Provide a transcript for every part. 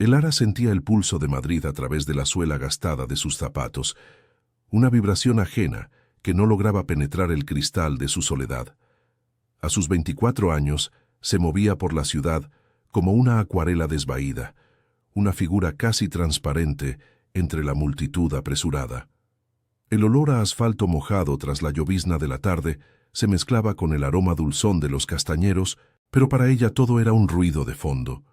Elara sentía el pulso de Madrid a través de la suela gastada de sus zapatos, una vibración ajena que no lograba penetrar el cristal de su soledad. A sus 24 años se movía por la ciudad como una acuarela desvaída, una figura casi transparente entre la multitud apresurada. El olor a asfalto mojado tras la llovizna de la tarde se mezclaba con el aroma dulzón de los castañeros, pero para ella todo era un ruido de fondo,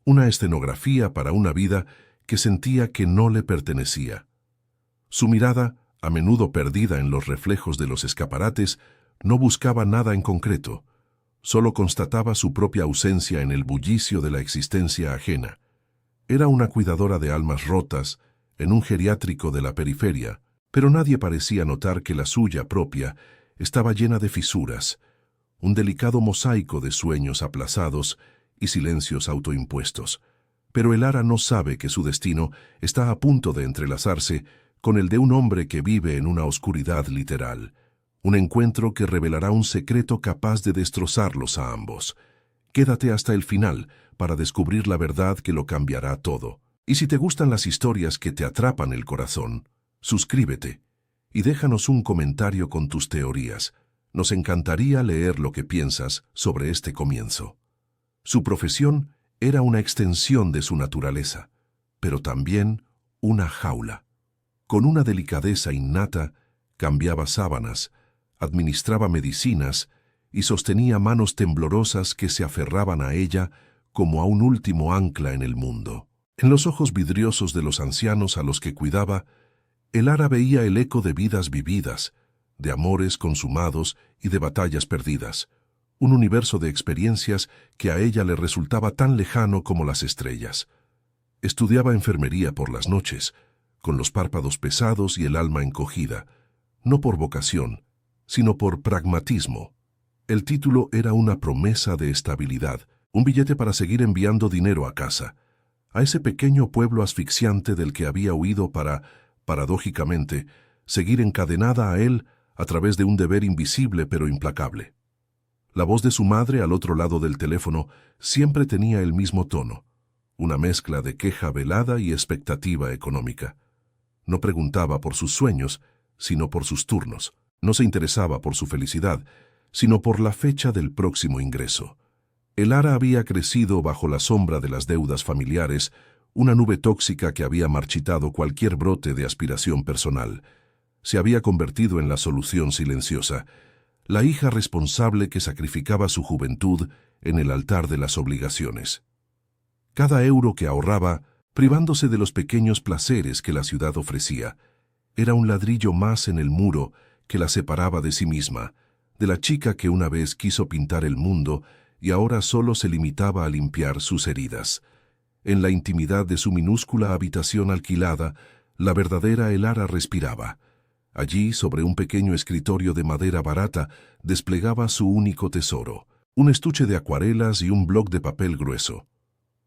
una escenografía para una vida que sentía que no le pertenecía. Su mirada, a menudo perdida en los reflejos de los escaparates, no buscaba nada en concreto, solo constataba su propia ausencia en el bullicio de la existencia ajena. Era una cuidadora de almas rotas, en un geriátrico de la periferia, pero nadie parecía notar que la suya propia estaba llena de fisuras, un delicado mosaico de sueños aplazados y silencios autoimpuestos. Pero Elara no sabe que su destino está a punto de entrelazarse con el de un hombre que vive en una oscuridad literal, un encuentro que revelará un secreto capaz de destrozarlos a ambos. Quédate hasta el final para descubrir la verdad que lo cambiará todo. Y si te gustan las historias que te atrapan el corazón, suscríbete y déjanos un comentario con tus teorías. Nos encantaría leer lo que piensas sobre este comienzo. Su profesión era una extensión de su naturaleza, pero también una jaula. Con una delicadeza innata, cambiaba sábanas, administraba medicinas y sostenía manos temblorosas que se aferraban a ella como a un último ancla en el mundo. En los ojos vidriosos de los ancianos a los que cuidaba, Elara veía el eco de vidas vividas, de amores consumados y de batallas perdidas, un universo de experiencias que a ella le resultaba tan lejano como las estrellas. Estudiaba enfermería por las noches, con los párpados pesados y el alma encogida, no por vocación, sino por pragmatismo. El título era una promesa de estabilidad, un billete para seguir enviando dinero a casa, a ese pequeño pueblo asfixiante del que había huido para, paradójicamente, seguir encadenada a él a través de un deber invisible pero implacable. La voz de su madre al otro lado del teléfono siempre tenía el mismo tono, una mezcla de queja velada y expectativa económica. No preguntaba por sus sueños, sino por sus turnos. No se interesaba por su felicidad, sino por la fecha del próximo ingreso. Elara había crecido bajo la sombra de las deudas familiares, una nube tóxica que había marchitado cualquier brote de aspiración personal. Se había convertido en la solución silenciosa, la hija responsable que sacrificaba su juventud en el altar de las obligaciones. Cada euro que ahorraba, privándose de los pequeños placeres que la ciudad ofrecía, era un ladrillo más en el muro que la separaba de sí misma, de la chica que una vez quiso pintar el mundo y ahora solo se limitaba a limpiar sus heridas. En la intimidad de su minúscula habitación alquilada, la verdadera Elara respiraba. Allí, sobre un pequeño escritorio de madera barata, desplegaba su único tesoro, un estuche de acuarelas y un bloc de papel grueso.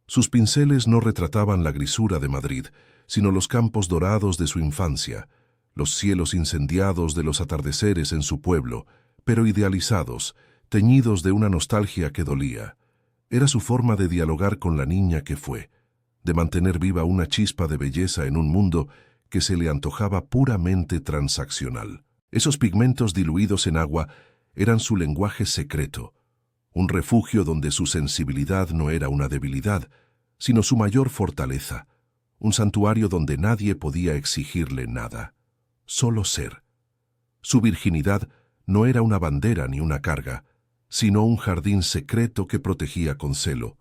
Sus pinceles no retrataban la grisura de Madrid, sino los campos dorados de su infancia, los cielos incendiados de los atardeceres en su pueblo, pero idealizados, teñidos de una nostalgia que dolía. Era su forma de dialogar con la niña que fue, de mantener viva una chispa de belleza en un mundo que se le antojaba puramente transaccional. Esos pigmentos diluidos en agua eran su lenguaje secreto, un refugio donde su sensibilidad no era una debilidad, sino su mayor fortaleza, un santuario donde nadie podía exigirle nada, solo ser. Su virginidad no era una bandera ni una carga, sino un jardín secreto que protegía con celo.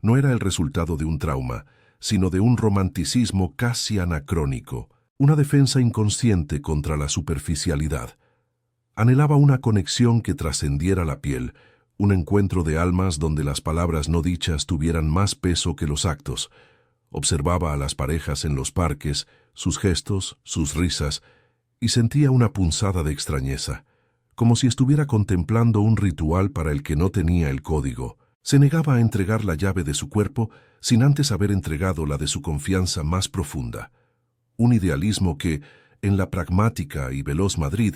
No era el resultado de un trauma, sino de un romanticismo casi anacrónico, una defensa inconsciente contra la superficialidad. Anhelaba una conexión que trascendiera la piel, un encuentro de almas donde las palabras no dichas tuvieran más peso que los actos. Observaba a las parejas en los parques, sus gestos, sus risas, y sentía una punzada de extrañeza, como si estuviera contemplando un ritual para el que no tenía el código. Se negaba a entregar la llave de su cuerpo sin antes haber entregado la de su confianza más profunda. Un idealismo que, en la pragmática y veloz Madrid,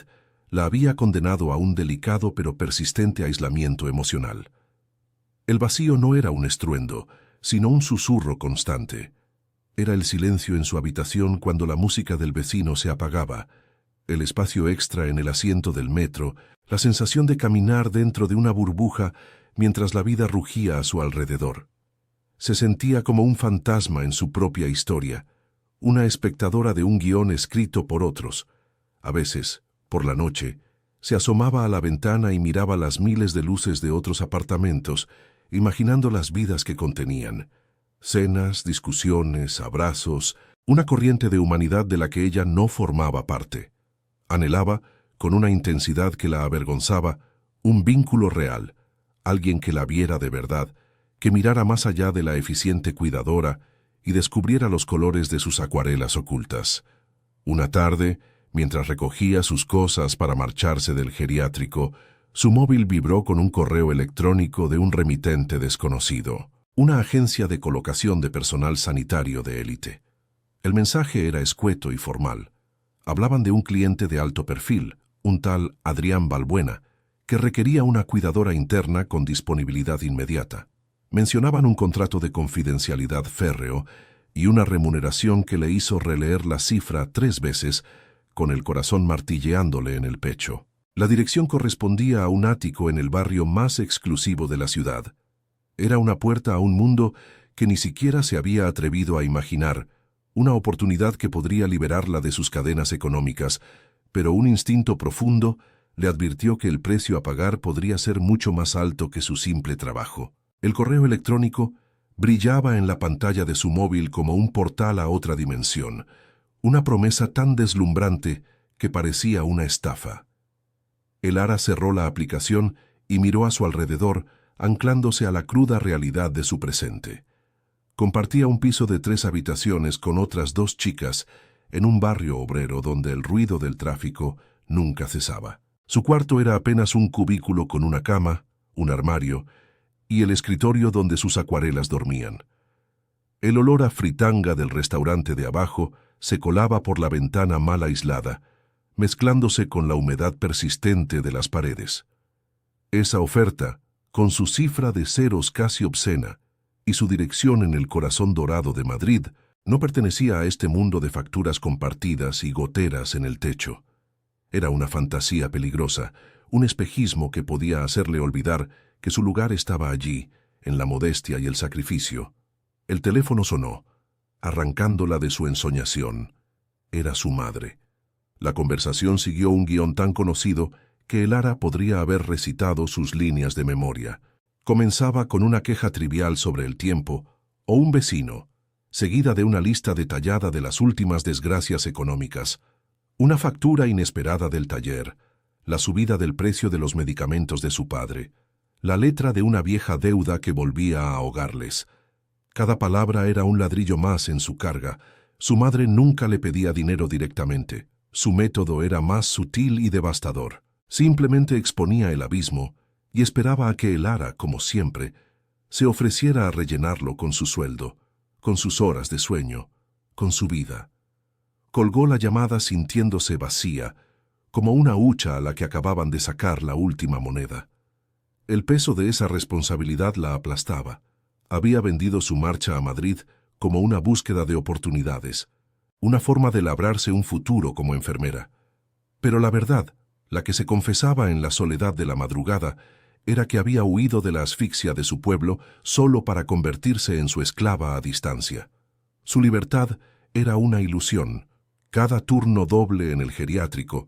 la había condenado a un delicado pero persistente aislamiento emocional. El vacío no era un estruendo, sino un susurro constante. Era el silencio en su habitación cuando la música del vecino se apagaba, el espacio extra en el asiento del metro, la sensación de caminar dentro de una burbuja mientras la vida rugía a su alrededor. Se sentía como un fantasma en su propia historia, una espectadora de un guión escrito por otros. A veces, por la noche, se asomaba a la ventana y miraba las miles de luces de otros apartamentos, imaginando las vidas que contenían. Cenas, discusiones, abrazos, una corriente de humanidad de la que ella no formaba parte. Anhelaba, con una intensidad que la avergonzaba, un vínculo real, alguien que la viera de verdad, que mirara más allá de la eficiente cuidadora y descubriera los colores de sus acuarelas ocultas. Una tarde, mientras recogía sus cosas para marcharse del geriátrico, su móvil vibró con un correo electrónico de un remitente desconocido, una agencia de colocación de personal sanitario de élite. El mensaje era escueto y formal. Hablaban de un cliente de alto perfil, un tal Adrián Balbuena, que requería una cuidadora interna con disponibilidad inmediata. Mencionaban un contrato de confidencialidad férreo y una remuneración que le hizo releer la cifra 3 veces, con el corazón martilleándole en el pecho. La dirección correspondía a un ático en el barrio más exclusivo de la ciudad. Era una puerta a un mundo que ni siquiera se había atrevido a imaginar, una oportunidad que podría liberarla de sus cadenas económicas, pero un instinto profundo le advirtió que el precio a pagar podría ser mucho más alto que su simple trabajo. El correo electrónico brillaba en la pantalla de su móvil como un portal a otra dimensión, una promesa tan deslumbrante que parecía una estafa. Elara cerró la aplicación y miró a su alrededor, anclándose a la cruda realidad de su presente. Compartía un piso de 3 habitaciones con otras 2 chicas en un barrio obrero donde el ruido del tráfico nunca cesaba. Su cuarto era apenas un cubículo con una cama, un armario y el escritorio donde sus acuarelas dormían. El olor a fritanga del restaurante de abajo se colaba por la ventana mal aislada, mezclándose con la humedad persistente de las paredes. Esa oferta, con su cifra de ceros casi obscena y su dirección en el corazón dorado de Madrid, no pertenecía a este mundo de facturas compartidas y goteras en el techo. Era una fantasía peligrosa, un espejismo que podía hacerle olvidar que su lugar estaba allí, en la modestia y el sacrificio. El teléfono sonó, arrancándola de su ensoñación. Era su madre. La conversación siguió un guión tan conocido que Elara podría haber recitado sus líneas de memoria. Comenzaba con una queja trivial sobre el tiempo o un vecino, seguida de una lista detallada de las últimas desgracias económicas, una factura inesperada del taller, la subida del precio de los medicamentos de su padre, la letra de una vieja deuda que volvía a ahogarles. Cada palabra era un ladrillo más en su carga. Su madre nunca le pedía dinero directamente. Su método era más sutil y devastador. Simplemente exponía el abismo y esperaba a que Elara, como siempre, se ofreciera a rellenarlo con su sueldo, con sus horas de sueño, con su vida. Colgó la llamada sintiéndose vacía, como una hucha a la que acababan de sacar la última moneda. El peso de esa responsabilidad la aplastaba. Había vendido su marcha a Madrid como una búsqueda de oportunidades, una forma de labrarse un futuro como enfermera. Pero la verdad, la que se confesaba en la soledad de la madrugada, era que había huido de la asfixia de su pueblo solo para convertirse en su esclava a distancia. Su libertad era una ilusión. Cada turno doble en el geriátrico,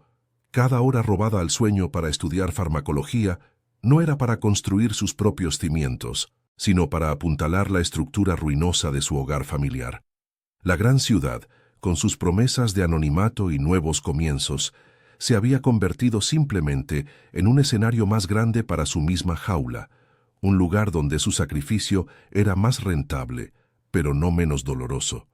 cada hora robada al sueño para estudiar farmacología, no era para construir sus propios cimientos, sino para apuntalar la estructura ruinosa de su hogar familiar. La gran ciudad, con sus promesas de anonimato y nuevos comienzos, se había convertido simplemente en un escenario más grande para su misma jaula, un lugar donde su sacrificio era más rentable, pero no menos doloroso.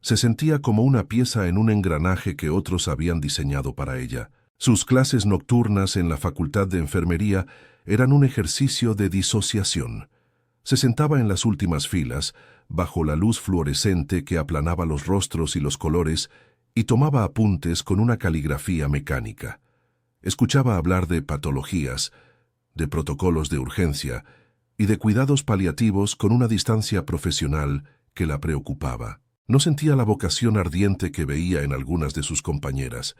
Se sentía como una pieza en un engranaje que otros habían diseñado para ella. Sus clases nocturnas en la Facultad de Enfermería eran un ejercicio de disociación. Se sentaba en las últimas filas, bajo la luz fluorescente que aplanaba los rostros y los colores, y tomaba apuntes con una caligrafía mecánica. Escuchaba hablar de patologías, de protocolos de urgencia, y de cuidados paliativos con una distancia profesional que la preocupaba. No sentía la vocación ardiente que veía en algunas de sus compañeras,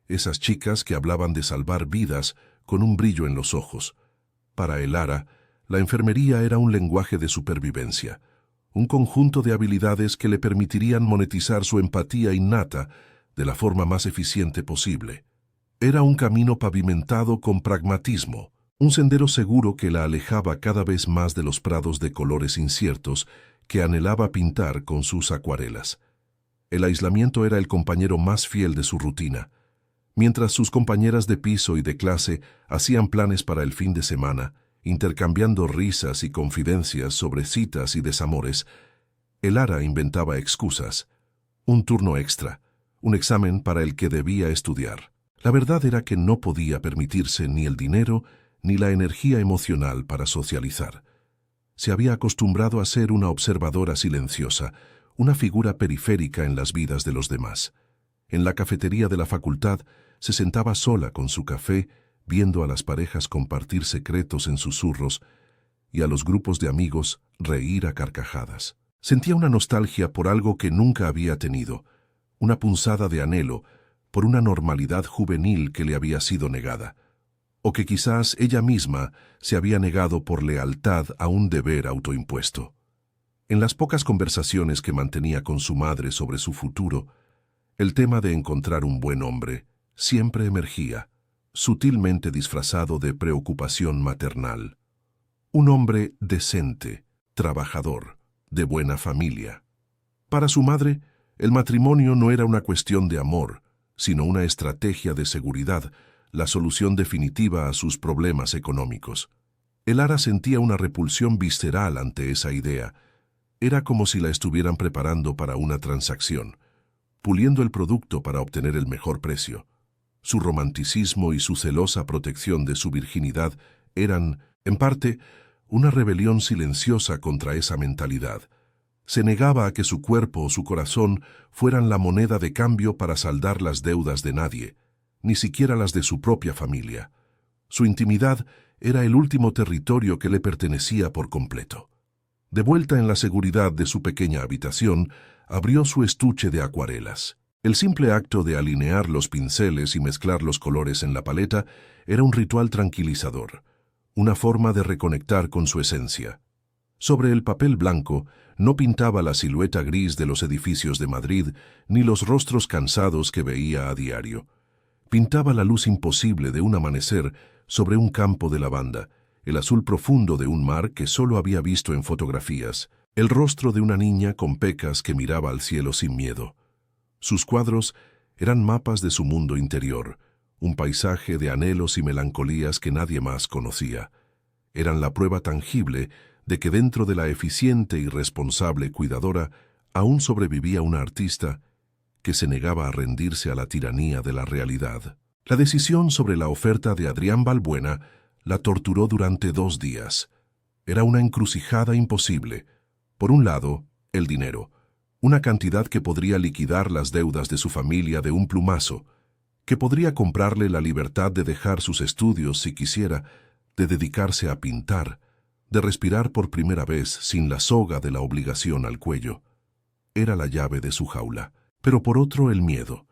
esas chicas que hablaban de salvar vidas con un brillo en los ojos. Para Elara, la enfermería era un lenguaje de supervivencia, un conjunto de habilidades que le permitirían monetizar su empatía innata de la forma más eficiente posible. Era un camino pavimentado con pragmatismo, un sendero seguro que la alejaba cada vez más de los prados de colores inciertos que anhelaba pintar con sus acuarelas. El aislamiento era el compañero más fiel de su rutina. Mientras sus compañeras de piso y de clase hacían planes para el fin de semana, intercambiando risas y confidencias sobre citas y desamores, Elara inventaba excusas, un turno extra, un examen para el que debía estudiar. La verdad era que no podía permitirse ni el dinero ni la energía emocional para socializar. Se había acostumbrado a ser una observadora silenciosa, una figura periférica en las vidas de los demás. En la cafetería de la facultad se sentaba sola con su café, viendo a las parejas compartir secretos en susurros y a los grupos de amigos reír a carcajadas. Sentía una nostalgia por algo que nunca había tenido, una punzada de anhelo por una normalidad juvenil que le había sido negada, o que quizás ella misma se había negado por lealtad a un deber autoimpuesto. En las pocas conversaciones que mantenía con su madre sobre su futuro, el tema de encontrar un buen hombre siempre emergía, sutilmente disfrazado de preocupación maternal. Un hombre decente, trabajador, de buena familia. Para su madre, el matrimonio no era una cuestión de amor, sino una estrategia de seguridad, la solución definitiva a sus problemas económicos. Elara sentía una repulsión visceral ante esa idea. Era como si la estuvieran preparando para una transacción, puliendo el producto para obtener el mejor precio. Su romanticismo y su celosa protección de su virginidad eran, en parte, una rebelión silenciosa contra esa mentalidad. Se negaba a que su cuerpo o su corazón fueran la moneda de cambio para saldar las deudas de nadie, ni siquiera las de su propia familia. Su intimidad era el último territorio que le pertenecía por completo. De vuelta en la seguridad de su pequeña habitación, abrió su estuche de acuarelas. El simple acto de alinear los pinceles y mezclar los colores en la paleta era un ritual tranquilizador, una forma de reconectar con su esencia. Sobre el papel blanco no pintaba la silueta gris de los edificios de Madrid ni los rostros cansados que veía a diario. Pintaba la luz imposible de un amanecer sobre un campo de lavanda, el azul profundo de un mar que solo había visto en fotografías, el rostro de una niña con pecas que miraba al cielo sin miedo. Sus cuadros eran mapas de su mundo interior, un paisaje de anhelos y melancolías que nadie más conocía. Eran la prueba tangible de que dentro de la eficiente y responsable cuidadora aún sobrevivía una artista que se negaba a rendirse a la tiranía de la realidad. La decisión sobre la oferta de Adrián Balbuena la torturó durante 2 días. Era una encrucijada imposible. Por un lado, el dinero, una cantidad que podría liquidar las deudas de su familia de un plumazo, que podría comprarle la libertad de dejar sus estudios si quisiera, de dedicarse a pintar, de respirar por primera vez sin la soga de la obligación al cuello. Era la llave de su jaula. Pero por otro, el miedo.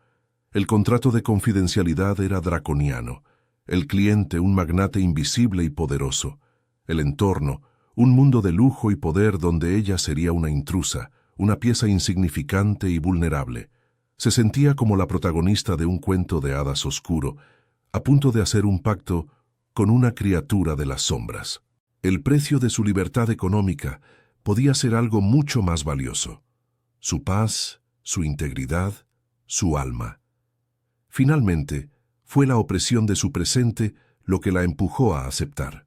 El contrato de confidencialidad era draconiano, el cliente un magnate invisible y poderoso, el entorno un mundo de lujo y poder donde ella sería una intrusa, una pieza insignificante y vulnerable. Se sentía como la protagonista de un cuento de hadas oscuro, a punto de hacer un pacto con una criatura de las sombras. El precio de su libertad económica podía ser algo mucho más valioso: su paz, su integridad, su alma. Finalmente, fue la opresión de su presente lo que la empujó a aceptar.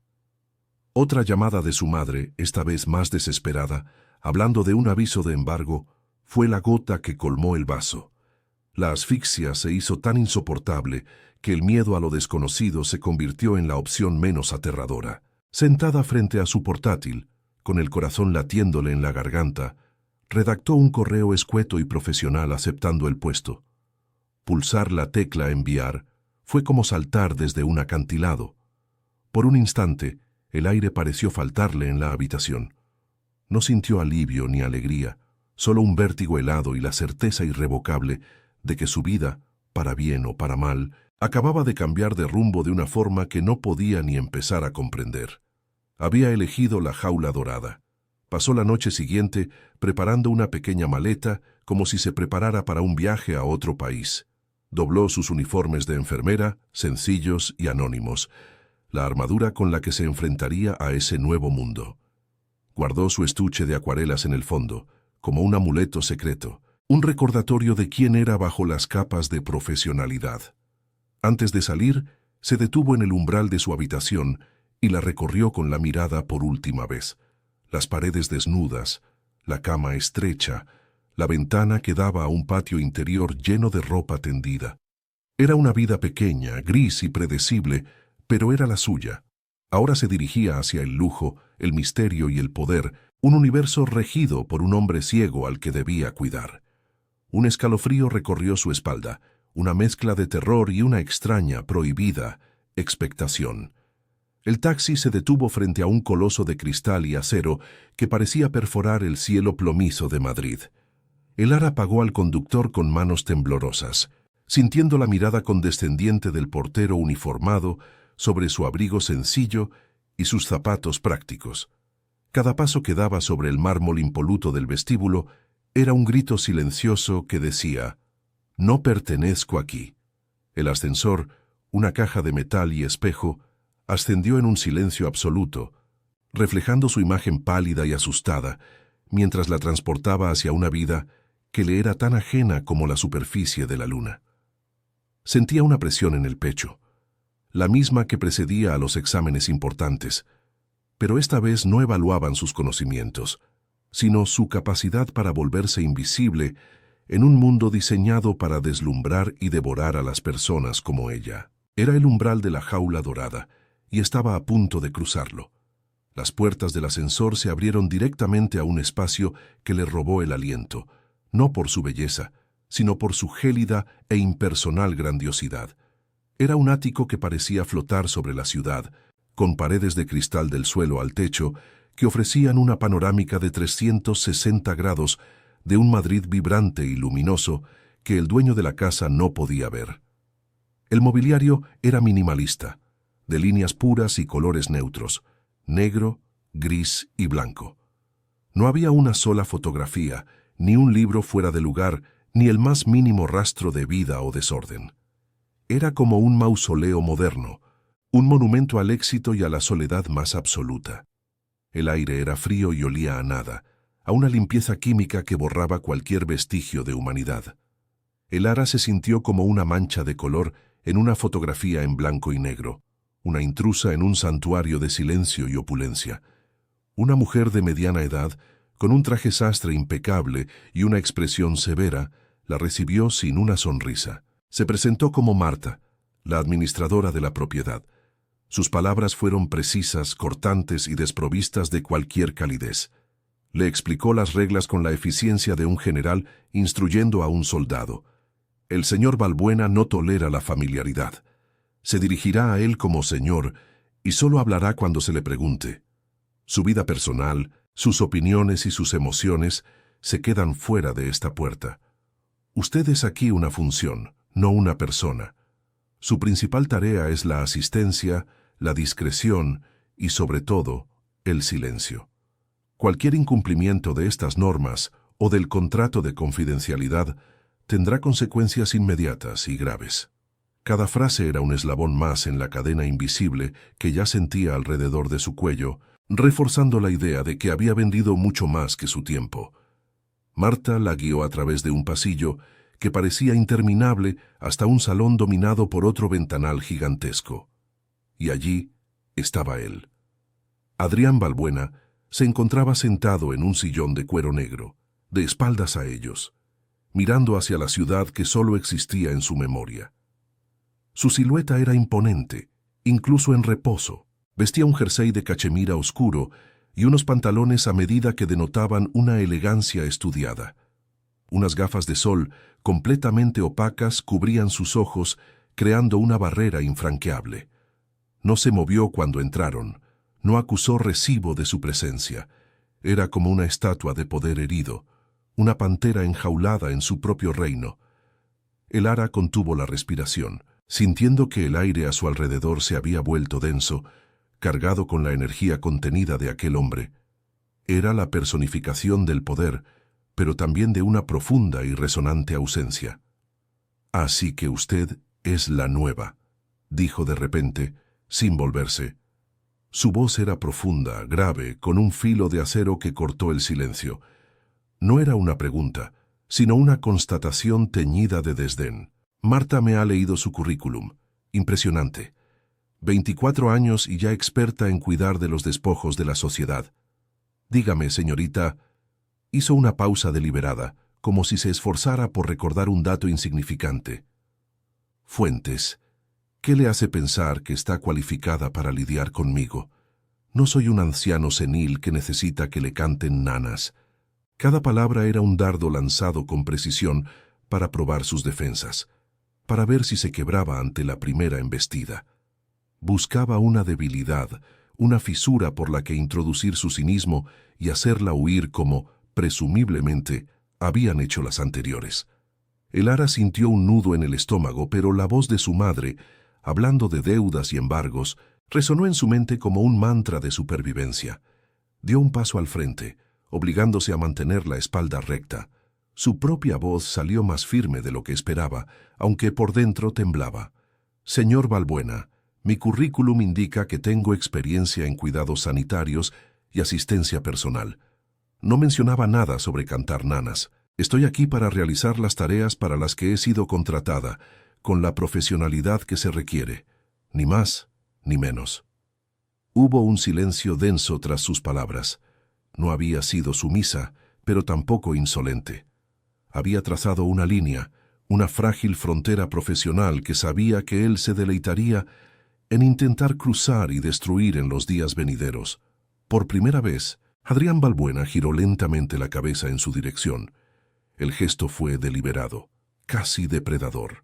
Otra llamada de su madre, esta vez más desesperada, hablando de un aviso de embargo, fue la gota que colmó el vaso. La asfixia se hizo tan insoportable que el miedo a lo desconocido se convirtió en la opción menos aterradora. Sentada frente a su portátil, con el corazón latiéndole en la garganta, redactó un correo escueto y profesional aceptando el puesto. Pulsar la tecla enviar fue como saltar desde un acantilado. Por un instante, El aire pareció faltarle en la habitación. No sintió alivio ni alegría, solo un vértigo helado y la certeza irrevocable de que su vida, para bien o para mal, acababa de cambiar de rumbo de una forma que no podía ni empezar a comprender. Había elegido la jaula dorada. Pasó la noche siguiente preparando una pequeña maleta como si se preparara para un viaje a otro país. Dobló sus uniformes de enfermera, sencillos y anónimos, la armadura con la que se enfrentaría a ese nuevo mundo. Guardó su estuche de acuarelas en el fondo, como un amuleto secreto, un recordatorio de quién era bajo las capas de profesionalidad. Antes de salir, se detuvo en el umbral de su habitación y la recorrió con la mirada por última vez. Las paredes desnudas, la cama estrecha, la ventana que daba a un patio interior lleno de ropa tendida. Era una vida pequeña, gris y predecible, pero era la suya. Ahora se dirigía hacia el lujo, el misterio y el poder, un universo regido por un hombre ciego al que debía cuidar. Un escalofrío recorrió su espalda, una mezcla de terror y una extraña, prohibida expectación. El taxi se detuvo frente a un coloso de cristal y acero que parecía perforar el cielo plomizo de Madrid. El ara pagó al conductor con manos temblorosas, sintiendo la mirada condescendiente del portero uniformado sobre su abrigo sencillo y sus zapatos prácticos. Cada paso que daba sobre el mármol impoluto del vestíbulo era un grito silencioso que decía: «No pertenezco aquí». El ascensor, una caja de metal y espejo, ascendió en un silencio absoluto, reflejando su imagen pálida y asustada, mientras la transportaba hacia una vida que le era tan ajena como la superficie de la luna. Sentía una presión en el pecho, la misma que precedía a los exámenes importantes, pero esta vez no evaluaban sus conocimientos, sino su capacidad para volverse invisible en un mundo diseñado para deslumbrar y devorar a las personas como ella. Era el umbral de la jaula dorada, y estaba a punto de cruzarlo. Las puertas del ascensor se abrieron directamente a un espacio que le robó el aliento, no por su belleza, sino por su gélida e impersonal grandiosidad. Era un ático que parecía flotar sobre la ciudad, con paredes de cristal del suelo al techo que ofrecían una panorámica de 360 grados de un Madrid vibrante y luminoso que el dueño de la casa no podía ver. El mobiliario era minimalista, de líneas puras y colores neutros, negro, gris y blanco. No había una sola fotografía, ni un libro fuera de lugar, ni el más mínimo rastro de vida o desorden. Era como un mausoleo moderno, un monumento al éxito y a la soledad más absoluta. El aire era frío y olía a nada, a una limpieza química que borraba cualquier vestigio de humanidad. El ara se sintió como una mancha de color en una fotografía en blanco y negro, una intrusa en un santuario de silencio y opulencia. Una mujer de mediana edad, con un traje sastre impecable y una expresión severa, la recibió sin una sonrisa. Se presentó como Marta, la administradora de la propiedad. Sus palabras fueron precisas, cortantes y desprovistas de cualquier calidez. Le explicó las reglas con la eficiencia de un general instruyendo a un soldado. El señor Balbuena no tolera la familiaridad. Se dirigirá a él como señor y solo hablará cuando se le pregunte. Su vida personal, sus opiniones y sus emociones se quedan fuera de esta puerta. Usted es aquí una función, no una persona. Su principal tarea es la asistencia, la discreción y, sobre todo, el silencio. Cualquier incumplimiento de estas normas o del contrato de confidencialidad tendrá consecuencias inmediatas y graves. Cada frase era un eslabón más en la cadena invisible que ya sentía alrededor de su cuello, reforzando la idea de que había vendido mucho más que su tiempo. Marta la guió a través de un pasillo que parecía interminable hasta un salón dominado por otro ventanal gigantesco. Y allí estaba él. Adrián Balbuena se encontraba sentado en un sillón de cuero negro, de espaldas a ellos, mirando hacia la ciudad que solo existía en su memoria. Su silueta era imponente, incluso en reposo. Vestía un jersey de cachemira oscuro y unos pantalones a medida que denotaban una elegancia estudiada. Unas gafas de sol completamente opacas cubrían sus ojos, creando una barrera infranqueable. No se movió cuando entraron, No acusó recibo de su presencia. Era como una estatua de poder herido, una pantera enjaulada en su propio reino. Elara contuvo la respiración, sintiendo que el aire a su alrededor se había vuelto denso, cargado con la energía contenida de aquel hombre. Era la personificación del poder, pero también de una profunda y resonante ausencia. «Así que usted es la nueva», dijo de repente, sin volverse. Su voz era profunda, grave, con un filo de acero que cortó el silencio. No era una pregunta, sino una constatación teñida de desdén. «Marta me ha leído su currículum. Impresionante. 24 años y ya experta en cuidar de los despojos de la sociedad. Dígame, señorita». Hizo una pausa deliberada, como si se esforzara por recordar un dato insignificante. «Fuentes, ¿qué le hace pensar que está cualificada para lidiar conmigo? No soy un anciano senil que necesita que le canten nanas». Cada palabra era un dardo lanzado con precisión para probar sus defensas, para ver si se quebraba ante la primera embestida. Buscaba una debilidad, una fisura por la que introducir su cinismo y hacerla huir como, presumiblemente, habían hecho las anteriores. Elara sintió un nudo en el estómago, pero la voz de su madre, hablando de deudas y embargos, resonó en su mente como un mantra de supervivencia. Dio un paso al frente, obligándose a mantener la espalda recta. Su propia voz salió más firme de lo que esperaba, aunque por dentro temblaba. «Señor Balbuena, mi currículum indica que tengo experiencia en cuidados sanitarios y asistencia personal. No mencionaba nada sobre cantar nanas. Estoy aquí para realizar las tareas para las que he sido contratada, con la profesionalidad que se requiere. Ni más, ni menos». Hubo un silencio denso tras sus palabras. No había sido sumisa, pero tampoco insolente. Había trazado una línea, una frágil frontera profesional que sabía que él se deleitaría en intentar cruzar y destruir en los días venideros. Por primera vez, Adrián Balbuena giró lentamente la cabeza en su dirección. El gesto fue deliberado, casi depredador.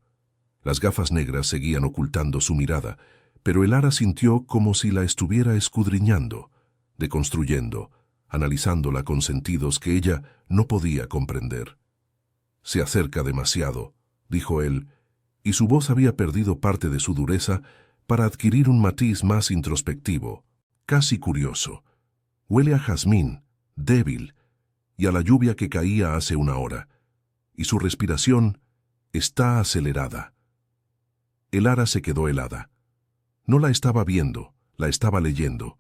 Las gafas negras seguían ocultando su mirada, pero Elara sintió como si la estuviera escudriñando, deconstruyendo, analizándola con sentidos que ella no podía comprender. «Se acerca demasiado», dijo él, y su voz había perdido parte de su dureza para adquirir un matiz más introspectivo, casi curioso. «Huele a jazmín, débil, y a la lluvia que caía hace una hora, y su respiración está acelerada». Elara se quedó helada. No la estaba viendo, la estaba leyendo.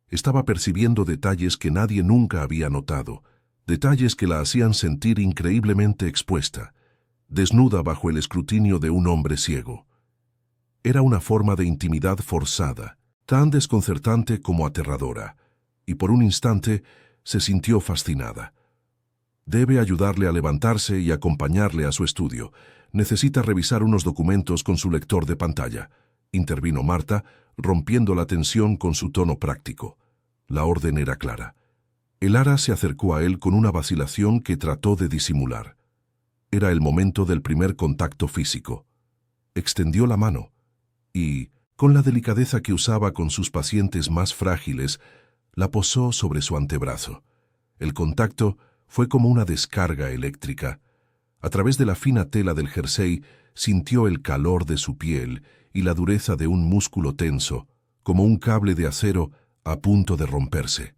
Estaba percibiendo detalles que nadie nunca había notado, detalles que la hacían sentir increíblemente expuesta, desnuda bajo el escrutinio de un hombre ciego. Era una forma de intimidad forzada, tan desconcertante como aterradora, y por un instante se sintió fascinada. «Debe ayudarle a levantarse y acompañarle a su estudio. Necesita revisar unos documentos con su lector de pantalla», intervino Marta, rompiendo la tensión con su tono práctico. La orden era clara. Elara se acercó a él con una vacilación que trató de disimular. Era el momento del primer contacto físico. Extendió la mano y, con la delicadeza que usaba con sus pacientes más frágiles, la posó sobre su antebrazo. El contacto fue como una descarga eléctrica. A través de la fina tela del jersey sintió el calor de su piel y la dureza de un músculo tenso, como un cable de acero a punto de romperse.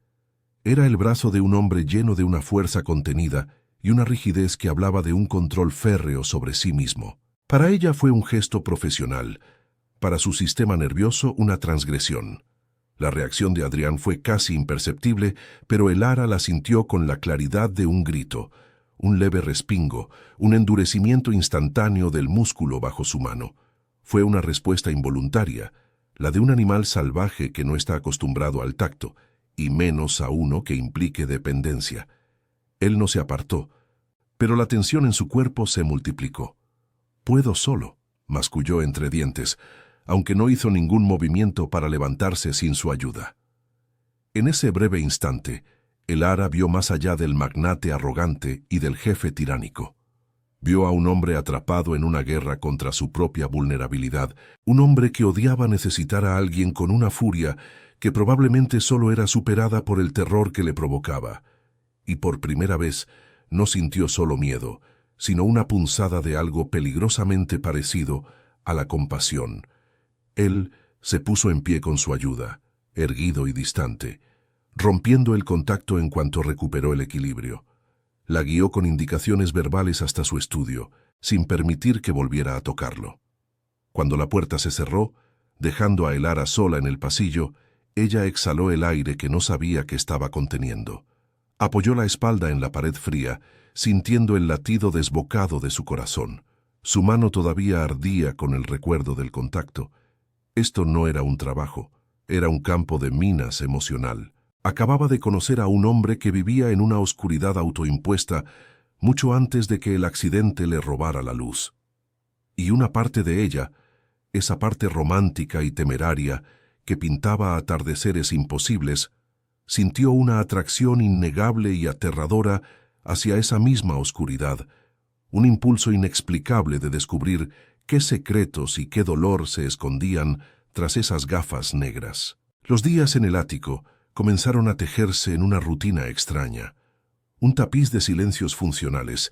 Era el brazo de un hombre lleno de una fuerza contenida y una rigidez que hablaba de un control férreo sobre sí mismo. Para ella fue un gesto profesional, para su sistema nervioso una transgresión. La reacción de Adrián fue casi imperceptible, pero Elara la sintió con la claridad de un grito, un leve respingo, un endurecimiento instantáneo del músculo bajo su mano. Fue una respuesta involuntaria, la de un animal salvaje que no está acostumbrado al tacto, y menos a uno que implique dependencia. Él no se apartó, pero la tensión en su cuerpo se multiplicó. «Puedo solo», masculló entre dientes, aunque no hizo ningún movimiento para levantarse sin su ayuda. En ese breve instante, Elara vio más allá del magnate arrogante y del jefe tiránico. Vio a un hombre atrapado en una guerra contra su propia vulnerabilidad, un hombre que odiaba necesitar a alguien con una furia que probablemente solo era superada por el terror que le provocaba. Y por primera vez no sintió solo miedo, sino una punzada de algo peligrosamente parecido a la compasión. Él se puso en pie con su ayuda, erguido y distante, rompiendo el contacto en cuanto recuperó el equilibrio. La guió con indicaciones verbales hasta su estudio, sin permitir que volviera a tocarlo. Cuando la puerta se cerró, dejando a Elara sola en el pasillo, ella exhaló el aire que no sabía que estaba conteniendo. Apoyó la espalda en la pared fría, sintiendo el latido desbocado de su corazón. Su mano todavía ardía con el recuerdo del contacto. Esto no era un trabajo, era un campo de minas emocional. Acababa de conocer a un hombre que vivía en una oscuridad autoimpuesta mucho antes de que el accidente le robara la luz. Y una parte de ella, esa parte romántica y temeraria que pintaba atardeceres imposibles, sintió una atracción innegable y aterradora hacia esa misma oscuridad, un impulso inexplicable de descubrir qué secretos y qué dolor se escondían tras esas gafas negras. Los días en el ático comenzaron a tejerse en una rutina extraña, un tapiz de silencios funcionales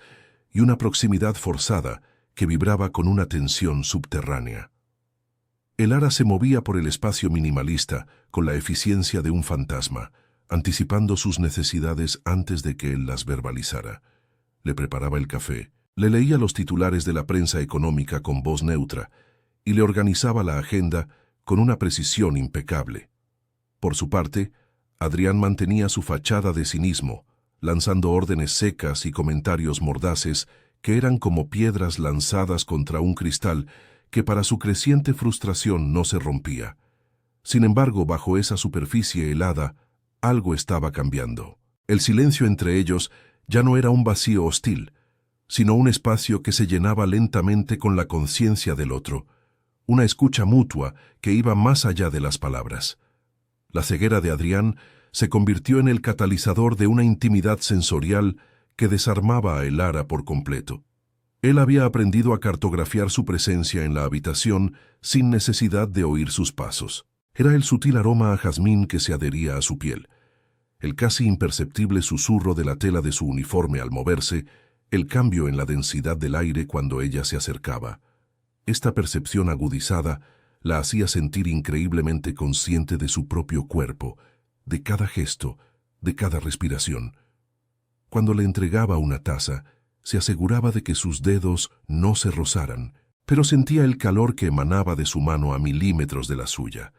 y una proximidad forzada que vibraba con una tensión subterránea. Elara se movía por el espacio minimalista con la eficiencia de un fantasma, anticipando sus necesidades antes de que él las verbalizara. Le preparaba el café, le leía los titulares de la prensa económica con voz neutra y le organizaba la agenda con una precisión impecable. Por su parte, Adrián mantenía su fachada de cinismo, lanzando órdenes secas y comentarios mordaces que eran como piedras lanzadas contra un cristal que para su creciente frustración no se rompía. Sin embargo, bajo esa superficie helada, algo estaba cambiando. El silencio entre ellos ya no era un vacío hostil, sino un espacio que se llenaba lentamente con la conciencia del otro, una escucha mutua que iba más allá de las palabras. La ceguera de Adrián se convirtió en el catalizador de una intimidad sensorial que desarmaba a Elara por completo. Él había aprendido a cartografiar su presencia en la habitación sin necesidad de oír sus pasos. Era el sutil aroma a jazmín que se adhería a su piel, el casi imperceptible susurro de la tela de su uniforme al moverse, el cambio en la densidad del aire cuando ella se acercaba. Esta percepción agudizada la hacía sentir increíblemente consciente de su propio cuerpo, de cada gesto, de cada respiración. Cuando le entregaba una taza, se aseguraba de que sus dedos no se rozaran, pero sentía el calor que emanaba de su mano a milímetros de la suya.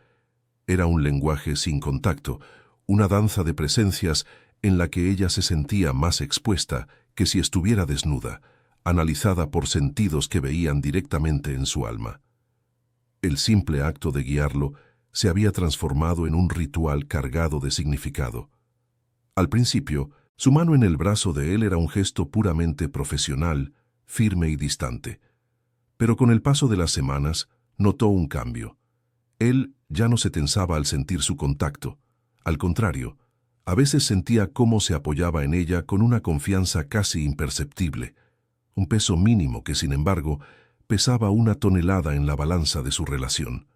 Era un lenguaje sin contacto, una danza de presencias en la que ella se sentía más expuesta que si estuviera desnuda, analizada por sentidos que veían directamente en su alma. El simple acto de guiarlo se había transformado en un ritual cargado de significado. Al principio, su mano en el brazo de él era un gesto puramente profesional, firme y distante. Pero con el paso de las semanas, notó un cambio. Él ya no se tensaba al sentir su contacto. Al contrario, a veces sentía cómo se apoyaba en ella con una confianza casi imperceptible, un peso mínimo que, sin embargo, pesaba 1 tonelada en la balanza de su relación.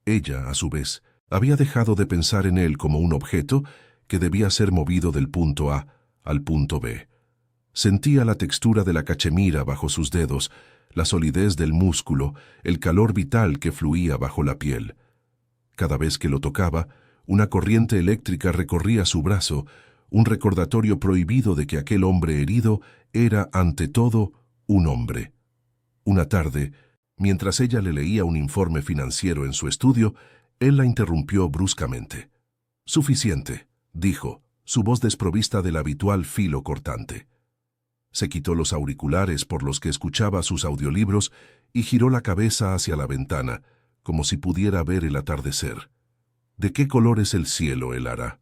Ella, a su vez, había dejado de pensar en él como un objeto que debía ser movido del punto A al punto B. Sentía la textura de la cachemira bajo sus dedos, la solidez del músculo, el calor vital que fluía bajo la piel. Cada vez que lo tocaba, una corriente eléctrica recorría su brazo, un recordatorio prohibido de que aquel hombre herido era, ante todo, un hombre. Una tarde, mientras ella le leía un informe financiero en su estudio, él la interrumpió bruscamente. «Suficiente», dijo, su voz desprovista del habitual filo cortante. Se quitó los auriculares por los que escuchaba sus audiolibros y giró la cabeza hacia la ventana, como si pudiera ver el atardecer. «¿De qué color es el cielo, Elara?»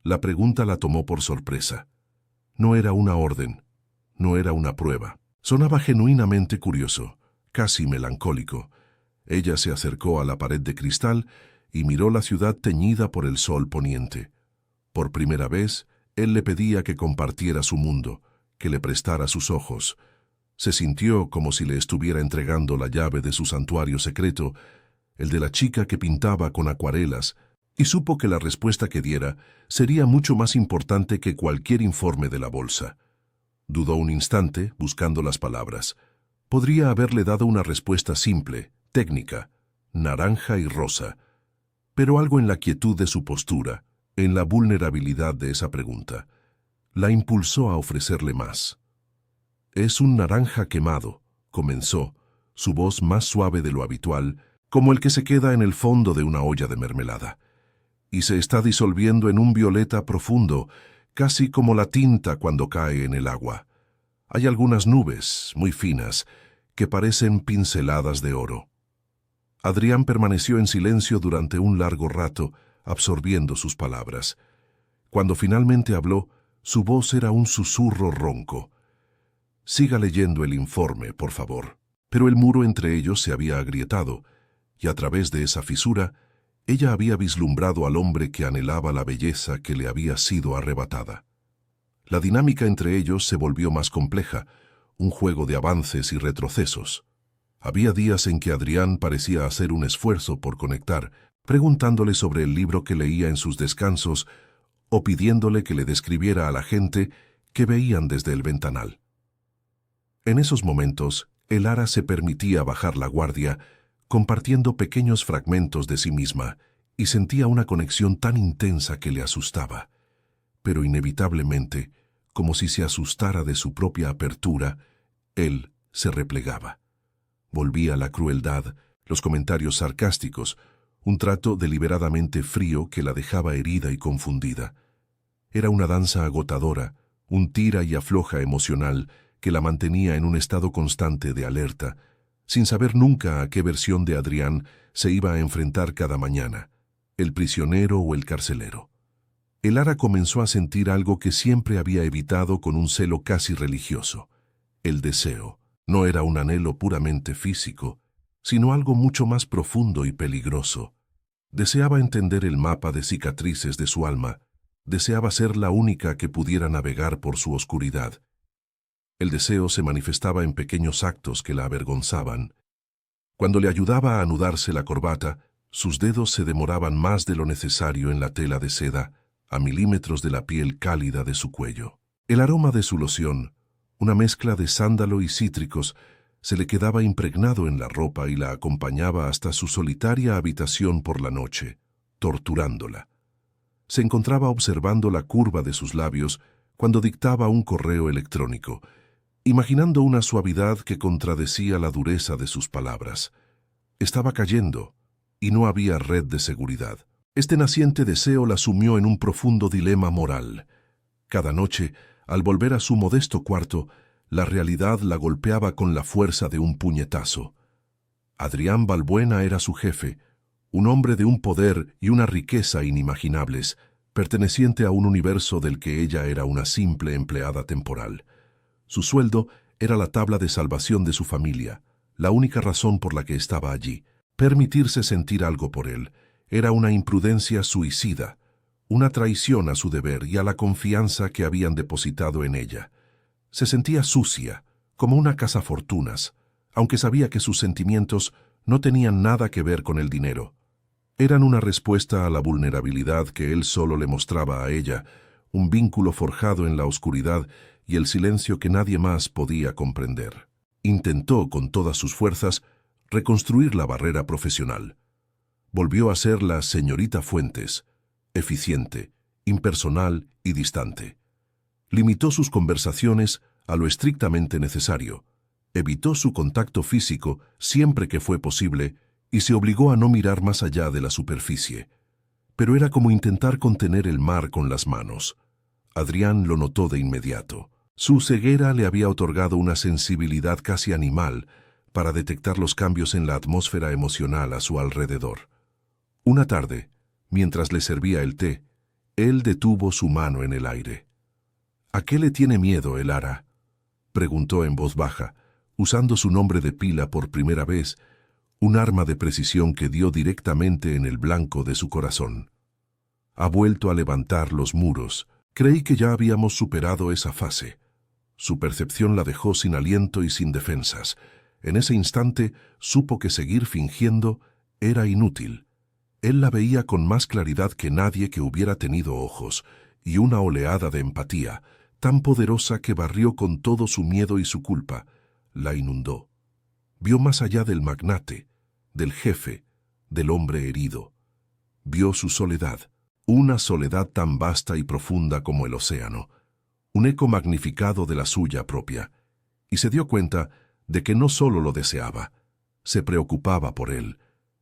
La pregunta la tomó por sorpresa. No era una orden, no era una prueba. Sonaba genuinamente curioso, casi melancólico. Ella se acercó a la pared de cristal y miró la ciudad teñida por el sol poniente. Por primera vez, él le pedía que compartiera su mundo, que le prestara sus ojos. Se sintió como si le estuviera entregando la llave de su santuario secreto, el de la chica que pintaba con acuarelas, y supo que la respuesta que diera sería mucho más importante que cualquier informe de la bolsa. Dudó un instante, buscando las palabras. Podría haberle dado una respuesta simple, técnica, naranja y rosa, pero algo en la quietud de su postura, en la vulnerabilidad de esa pregunta, la impulsó a ofrecerle más. «Es un naranja quemado», comenzó, su voz más suave de lo habitual, como el que se queda en el fondo de una olla de mermelada, y se está disolviendo en un violeta profundo, casi como la tinta cuando cae en el agua. Hay algunas nubes, muy finas, que parecen pinceladas de oro. Adrián permaneció en silencio durante un largo rato, absorbiendo sus palabras. Cuando finalmente habló, su voz era un susurro ronco. «Siga leyendo el informe, por favor». Pero el muro entre ellos se había agrietado, y a través de esa fisura, ella había vislumbrado al hombre que anhelaba la belleza que le había sido arrebatada. La dinámica entre ellos se volvió más compleja, un juego de avances y retrocesos. Había días en que Adrián parecía hacer un esfuerzo por conectar, preguntándole sobre el libro que leía en sus descansos o pidiéndole que le describiera a la gente que veían desde el ventanal. En esos momentos, Elara se permitía bajar la guardia, compartiendo pequeños fragmentos de sí misma, y sentía una conexión tan intensa que le asustaba. Pero inevitablemente, como si se asustara de su propia apertura, él se replegaba. Volvía la crueldad, los comentarios sarcásticos, un trato deliberadamente frío que la dejaba herida y confundida. Era una danza agotadora, un tira y afloja emocional que la mantenía en un estado constante de alerta, sin saber nunca a qué versión de Adrián se iba a enfrentar cada mañana, el prisionero o el carcelero. Elara comenzó a sentir algo que siempre había evitado con un celo casi religioso. El deseo no era un anhelo puramente físico, sino algo mucho más profundo y peligroso. Deseaba entender el mapa de cicatrices de su alma, deseaba ser la única que pudiera navegar por su oscuridad. El deseo se manifestaba en pequeños actos que la avergonzaban. Cuando le ayudaba a anudarse la corbata, sus dedos se demoraban más de lo necesario en la tela de seda, a milímetros de la piel cálida de su cuello. El aroma de su loción, una mezcla de sándalo y cítricos, se le quedaba impregnado en la ropa y la acompañaba hasta su solitaria habitación por la noche, torturándola. Se encontraba observando la curva de sus labios cuando dictaba un correo electrónico, imaginando una suavidad que contradecía la dureza de sus palabras. Estaba cayendo, y no había red de seguridad. Este naciente deseo la sumió en un profundo dilema moral. Cada noche, al volver a su modesto cuarto, la realidad la golpeaba con la fuerza de un puñetazo. Adrián Balbuena era su jefe, un hombre de un poder y una riqueza inimaginables, perteneciente a un universo del que ella era una simple empleada temporal. Su sueldo era la tabla de salvación de su familia, la única razón por la que estaba allí. Permitirse sentir algo por él era una imprudencia suicida, una traición a su deber y a la confianza que habían depositado en ella. Se sentía sucia, como una cazafortunas, aunque sabía que sus sentimientos no tenían nada que ver con el dinero. Eran una respuesta a la vulnerabilidad que él solo le mostraba a ella, un vínculo forjado en la oscuridad y el silencio que nadie más podía comprender. Intentó, con todas sus fuerzas, reconstruir la barrera profesional. Volvió a ser la señorita Fuentes, eficiente, impersonal y distante. Limitó sus conversaciones a lo estrictamente necesario, evitó su contacto físico siempre que fue posible y se obligó a no mirar más allá de la superficie. Pero era como intentar contener el mar con las manos. Adrián lo notó de inmediato. Su ceguera le había otorgado una sensibilidad casi animal para detectar los cambios en la atmósfera emocional a su alrededor. Una tarde, mientras le servía el té, él detuvo su mano en el aire. «¿A qué le tiene miedo, Elara?», preguntó en voz baja, usando su nombre de pila por primera vez, un arma de precisión que dio directamente en el blanco de su corazón. «Ha vuelto a levantar los muros. Creí que ya habíamos superado esa fase». Su percepción la dejó sin aliento y sin defensas. En ese instante supo que seguir fingiendo era inútil. Él la veía con más claridad que nadie que hubiera tenido ojos, y una oleada de empatía, tan poderosa que barrió con todo su miedo y su culpa, la inundó. Vio más allá del magnate, del jefe, del hombre herido. Vio su soledad, una soledad tan vasta y profunda como el océano, un eco magnificado de la suya propia, y se dio cuenta de que no solo lo deseaba, se preocupaba por él,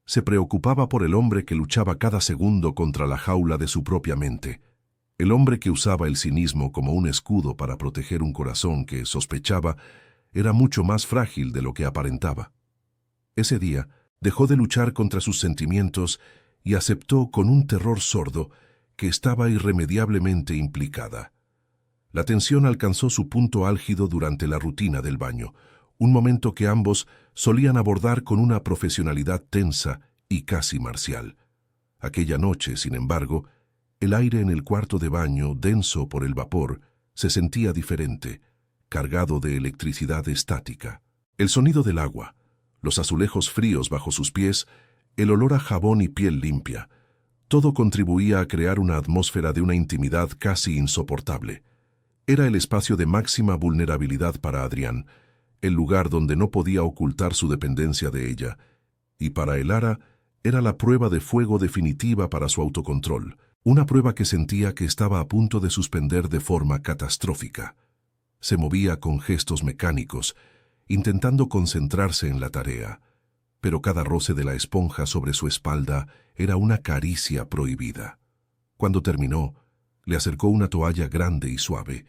se preocupaba por el hombre que luchaba cada segundo contra la jaula de su propia mente, el hombre que usaba el cinismo como un escudo para proteger un corazón que, sospechaba, era mucho más frágil de lo que aparentaba. Ese día dejó de luchar contra sus sentimientos y aceptó con un terror sordo que estaba irremediablemente implicada. La tensión alcanzó su punto álgido durante la rutina del baño, un momento que ambos solían abordar con una profesionalidad tensa y casi marcial. Aquella noche, sin embargo, el aire en el cuarto de baño, denso por el vapor, se sentía diferente, cargado de electricidad estática. El sonido del agua, los azulejos fríos bajo sus pies, el olor a jabón y piel limpia, todo contribuía a crear una atmósfera de una intimidad casi insoportable. Era el espacio de máxima vulnerabilidad para Adrián, el lugar donde no podía ocultar su dependencia de ella, y para Elara era la prueba de fuego definitiva para su autocontrol, una prueba que sentía que estaba a punto de suspender de forma catastrófica. Se movía con gestos mecánicos, intentando concentrarse en la tarea, pero cada roce de la esponja sobre su espalda era una caricia prohibida. Cuando terminó, le acercó una toalla grande y suave.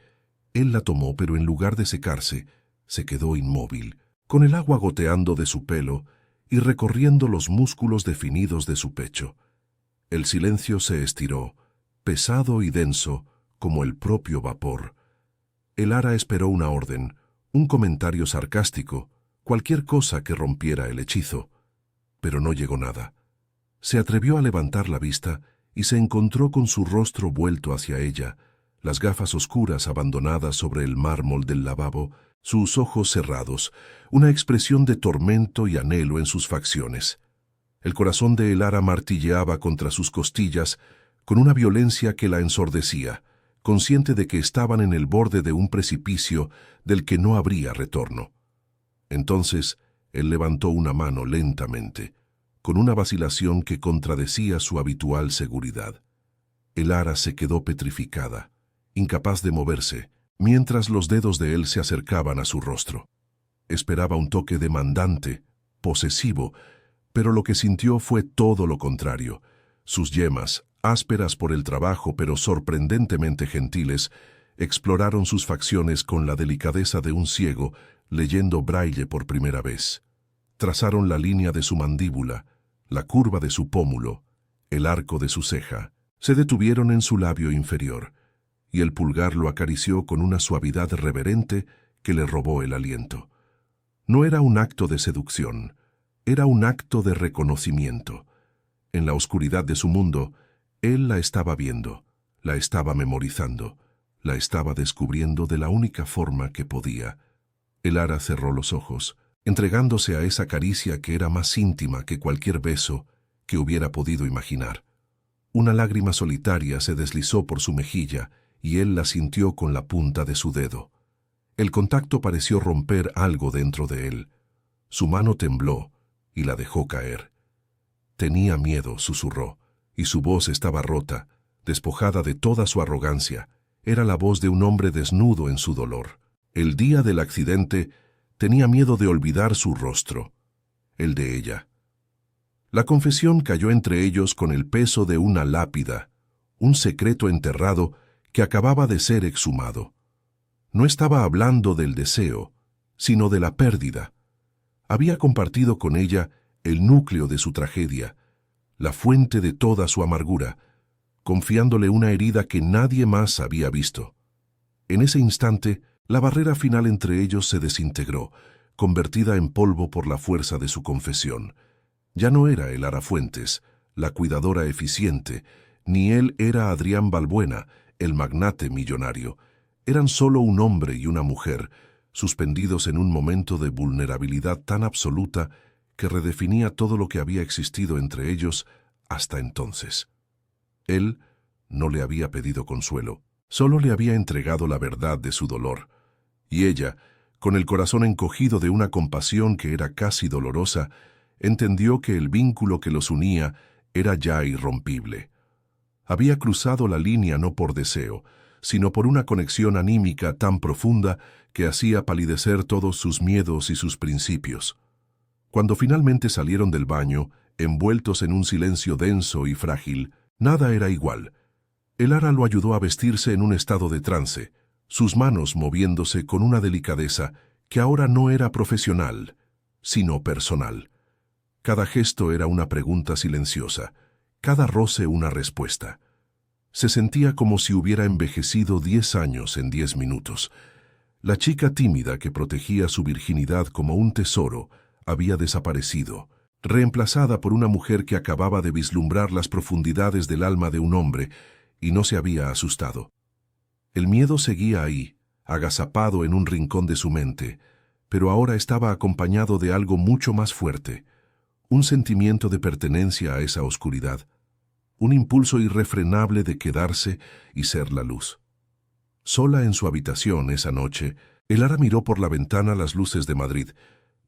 Él la tomó, pero en lugar de secarse, se quedó inmóvil, con el agua goteando de su pelo y recorriendo los músculos definidos de su pecho. El silencio se estiró, pesado y denso, como el propio vapor. Elara esperó una orden, un comentario sarcástico, cualquier cosa que rompiera el hechizo. Pero no llegó nada. Se atrevió a levantar la vista y se encontró con su rostro vuelto hacia ella, las gafas oscuras abandonadas sobre el mármol del lavabo, sus ojos cerrados, una expresión de tormento y anhelo en sus facciones. El corazón de Elara martilleaba contra sus costillas con una violencia que la ensordecía, consciente de que estaban en el borde de un precipicio del que no habría retorno. Entonces, él levantó una mano lentamente, con una vacilación que contradecía su habitual seguridad. Elara se quedó petrificada, incapaz de moverse, mientras los dedos de él se acercaban a su rostro. Esperaba un toque demandante, posesivo, pero lo que sintió fue todo lo contrario. Sus yemas, ásperas por el trabajo pero sorprendentemente gentiles, exploraron sus facciones con la delicadeza de un ciego leyendo braille por primera vez. Trazaron la línea de su mandíbula, la curva de su pómulo, el arco de su ceja. Se detuvieron en su labio inferior, y el pulgar lo acarició con una suavidad reverente que le robó el aliento. No era un acto de seducción, era un acto de reconocimiento. En la oscuridad de su mundo, él la estaba viendo, la estaba memorizando, la estaba descubriendo de la única forma que podía. Elara cerró los ojos, entregándose a esa caricia que era más íntima que cualquier beso que hubiera podido imaginar. Una lágrima solitaria se deslizó por su mejilla y él la sintió con la punta de su dedo. El contacto pareció romper algo dentro de él. Su mano tembló y la dejó caer. Tenía miedo, susurró, y su voz estaba rota, despojada de toda su arrogancia. Era la voz de un hombre desnudo en su dolor. El día del accidente tenía miedo de olvidar su rostro, el de ella. La confesión cayó entre ellos con el peso de una lápida, un secreto enterrado que acababa de ser exhumado. No estaba hablando del deseo, sino de la pérdida. Había compartido con ella el núcleo de su tragedia, la fuente de toda su amargura, confiándole una herida que nadie más había visto. En ese instante, la barrera final entre ellos se desintegró, convertida en polvo por la fuerza de su confesión. Ya no era Elara Fuentes, la cuidadora eficiente, ni él era Adrián Balbuena, el magnate millonario. Eran solo un hombre y una mujer, suspendidos en un momento de vulnerabilidad tan absoluta que redefinía todo lo que había existido entre ellos hasta entonces. Él no le había pedido consuelo, solo le había entregado la verdad de su dolor. Y ella, con el corazón encogido de una compasión que era casi dolorosa, entendió que el vínculo que los unía era ya irrompible. Había cruzado la línea no por deseo, sino por una conexión anímica tan profunda que hacía palidecer todos sus miedos y sus principios. Cuando finalmente salieron del baño, envueltos en un silencio denso y frágil, nada era igual. El ara lo ayudó a vestirse en un estado de trance, sus manos moviéndose con una delicadeza que ahora no era profesional, sino personal. Cada gesto era una pregunta silenciosa, cada roce una respuesta. Se sentía como si hubiera envejecido 10 años en 10 minutos. La chica tímida que protegía su virginidad como un tesoro había desaparecido, reemplazada por una mujer que acababa de vislumbrar las profundidades del alma de un hombre y no se había asustado. El miedo seguía ahí, agazapado en un rincón de su mente, pero ahora estaba acompañado de algo mucho más fuerte, un sentimiento de pertenencia a esa oscuridad, un impulso irrefrenable de quedarse y ser la luz. Sola en su habitación esa noche, el ara miró por la ventana las luces de Madrid,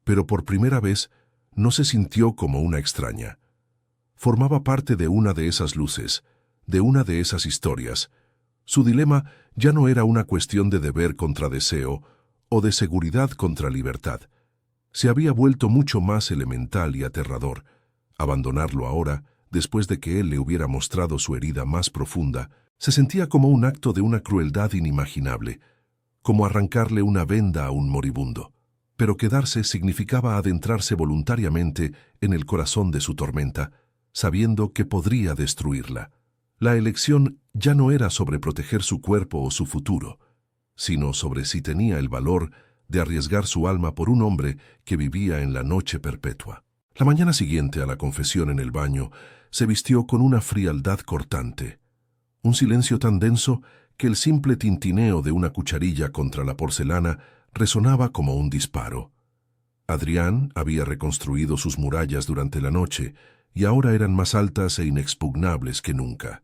pero por primera vez no se sintió como una extraña. Formaba parte de una de esas luces, de una de esas historias. Su dilema ya no era una cuestión de deber contra deseo o de seguridad contra libertad. Se había vuelto mucho más elemental y aterrador. Abandonarlo ahora, después de que él le hubiera mostrado su herida más profunda, se sentía como un acto de una crueldad inimaginable, como arrancarle una venda a un moribundo. Pero quedarse significaba adentrarse voluntariamente en el corazón de su tormenta, sabiendo que podría destruirla. La elección ya no era sobre proteger su cuerpo o su futuro, sino sobre si tenía el valor de arriesgar su alma por un hombre que vivía en la noche perpetua. La mañana siguiente a la confesión en el baño, se vistió con una frialdad cortante, un silencio tan denso que el simple tintineo de una cucharilla contra la porcelana resonaba como un disparo. Adrián había reconstruido sus murallas durante la noche y ahora eran más altas e inexpugnables que nunca.